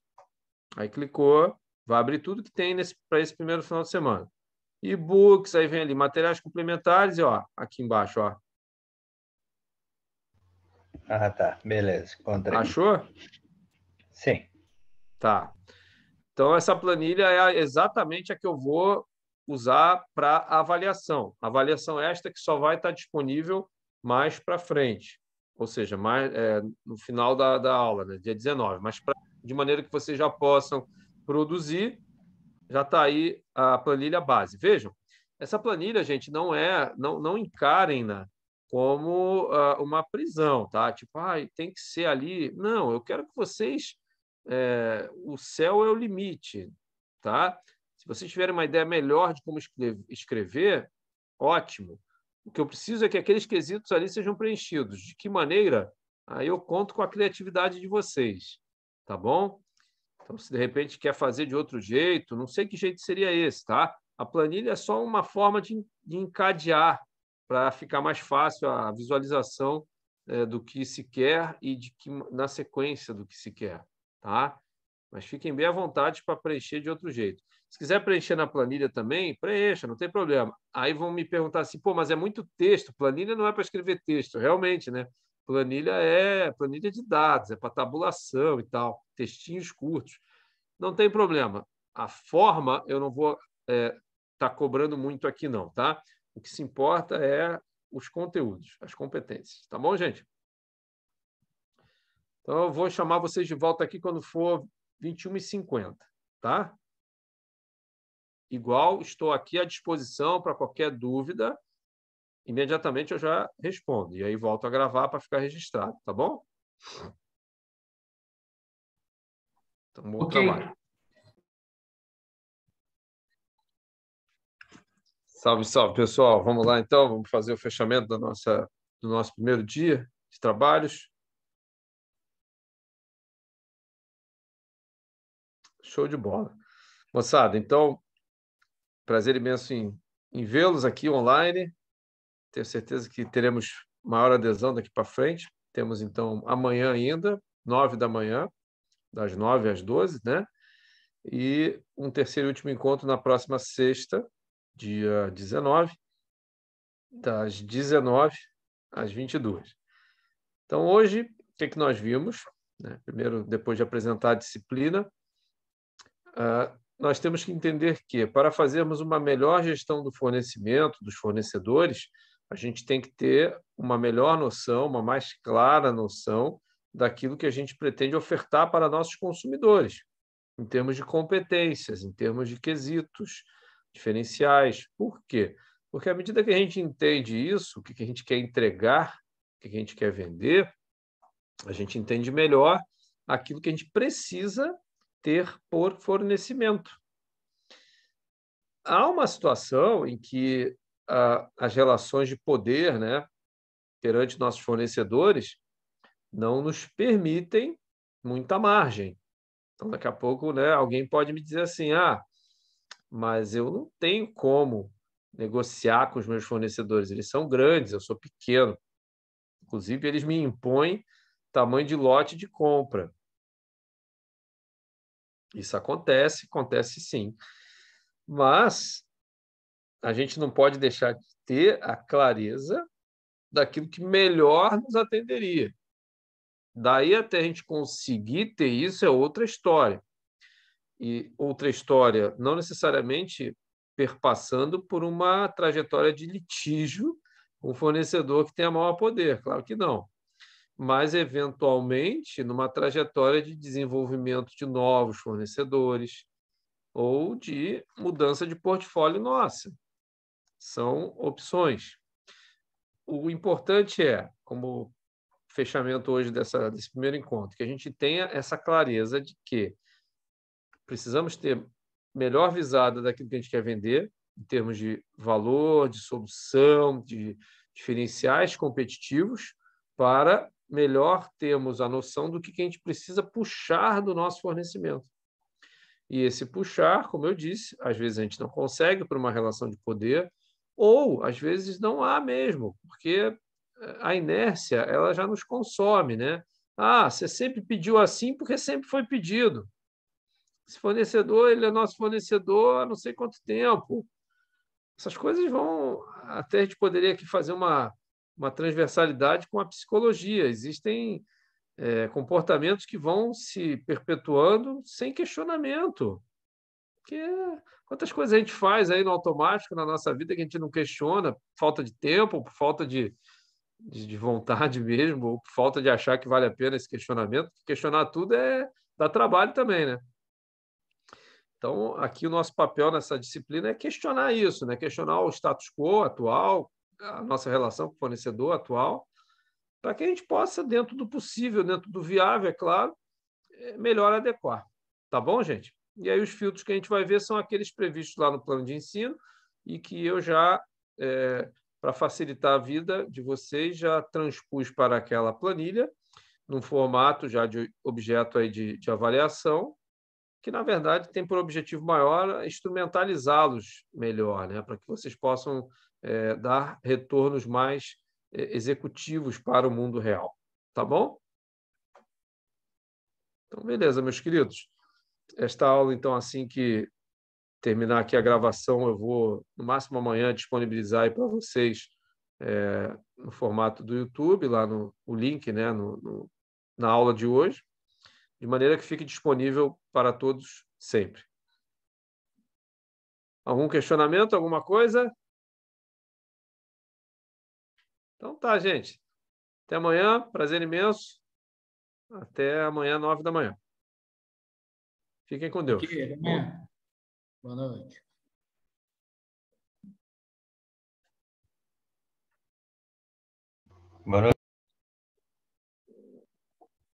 Aí clicou, vai abrir tudo que tem para esse primeiro final de semana. E-books, aí vem ali materiais complementares e ó, aqui embaixo, ó. Ah, tá. Beleza. Encontrei. Achou? Sim. Tá. Então, essa planilha é exatamente a que eu vou usar para avaliação. Avaliação esta que só vai estar disponível mais para frente, ou seja, no final da aula, né, dia 19, mas de maneira que vocês já possam produzir, já está aí a planilha base. Vejam, essa planilha, gente, não encarem-na como uma prisão, tá? Tipo, tem que ser ali. Não, eu quero que vocês. O céu é o limite, tá? Se vocês tiverem uma ideia melhor de como escrever, ótimo. O que eu preciso é que aqueles quesitos ali sejam preenchidos. De que maneira? Aí eu conto com a criatividade de vocês, tá bom? Então, se de repente quer fazer de outro jeito, não sei que jeito seria esse, tá? A planilha é só uma forma de encadear para ficar mais fácil a visualização do que se quer e na sequência do que se quer, tá? Mas fiquem bem à vontade para preencher de outro jeito. Se quiser preencher na planilha também, preencha, não tem problema. Aí vão me perguntar assim, pô, mas é muito texto, planilha não é para escrever texto, realmente, né? Planilha é planilha de dados, é para tabulação e tal, textinhos curtos. Não tem problema. A forma eu não vou tá cobrando muito aqui, não, tá? O que se importa é os conteúdos, as competências. Tá bom, gente? Então, eu vou chamar vocês de volta aqui quando for 21h50, tá? Igual, estou aqui à disposição para qualquer dúvida. Imediatamente eu já respondo. E aí volto a gravar para ficar registrado, tá bom? Então, bom trabalho. Salve, salve, pessoal. Vamos lá, então. Vamos fazer o fechamento do nosso primeiro dia de trabalhos. Show de bola. Moçada, então, prazer imenso em vê-los aqui online. Tenho certeza que teremos maior adesão daqui para frente. Temos, então, amanhã ainda, 9 da manhã, das 9 às 12, né? E um terceiro e último encontro na próxima sexta, dia 19, das 19 às 22. Então, hoje, o que nós vimos? Né? Primeiro, depois de apresentar a disciplina, nós temos que entender que, para fazermos uma melhor gestão do fornecimento, dos fornecedores, a gente tem que ter uma melhor noção, uma mais clara noção daquilo que a gente pretende ofertar para nossos consumidores, em termos de competências, em termos de quesitos diferenciais. Por quê? Porque à medida que a gente entende isso, o que a gente quer entregar, o que a gente quer vender, a gente entende melhor aquilo que a gente precisa ter por fornecimento. Há uma situação em que as relações de poder, né, perante nossos fornecedores não nos permitem muita margem. Então, daqui a pouco, né, alguém pode me dizer assim, mas eu não tenho como negociar com os meus fornecedores, eles são grandes, eu sou pequeno. Inclusive, eles me impõem tamanho de lote de compra. Isso acontece sim. Mas a gente não pode deixar de ter a clareza daquilo que melhor nos atenderia. Daí até a gente conseguir ter isso é outra história. E outra história, não necessariamente perpassando por uma trajetória de litígio com o fornecedor que tenha maior poder, claro que não. Mas, eventualmente, numa trajetória de desenvolvimento de novos fornecedores ou de mudança de portfólio nossa. São opções. O importante é, como fechamento hoje desse primeiro encontro, que a gente tenha essa clareza de que precisamos ter melhor visada daquilo que a gente quer vender, em termos de valor, de solução, de diferenciais competitivos, para melhor termos a noção do que a gente precisa puxar do nosso fornecimento. E esse puxar, como eu disse, às vezes a gente não consegue por uma relação de poder, ou às vezes não há mesmo, porque a inércia ela já nos consome, né? Você sempre pediu assim porque sempre foi pedido. Esse fornecedor, ele é nosso fornecedor há não sei quanto tempo. Essas coisas vão... Até a gente poderia aqui fazer uma transversalidade com a psicologia. Existem comportamentos que vão se perpetuando sem questionamento. Porque quantas coisas a gente faz aí no automático na nossa vida que a gente não questiona, falta de tempo, por falta de de vontade mesmo, ou por falta de achar que vale a pena esse questionamento. Questionar tudo dá trabalho também, né? Então, aqui o nosso papel nessa disciplina é questionar isso, né? Questionar o status quo atual, a nossa relação com o fornecedor atual, para que a gente possa, dentro do possível, dentro do viável, é claro, melhor adequar. Tá bom, gente? E aí os filtros que a gente vai ver são aqueles previstos lá no plano de ensino e que eu já, para facilitar a vida de vocês, já transpus para aquela planilha, num formato já de objeto aí de avaliação, que, na verdade, tem por objetivo maior instrumentalizá-los melhor, né? Para que vocês possam dar retornos mais executivos para o mundo real. Tá bom? Então, beleza, meus queridos. Esta aula, então, assim que terminar aqui a gravação, eu vou, no máximo amanhã, disponibilizar aí para vocês no formato do YouTube, lá o link, né, na aula de hoje, de maneira que fique disponível para todos sempre. Algum questionamento, alguma coisa? Então tá, gente. Até amanhã, prazer imenso. Até amanhã, 9 da manhã. Fiquem com Deus. Ok, até amanhã. Boa noite. Boa noite.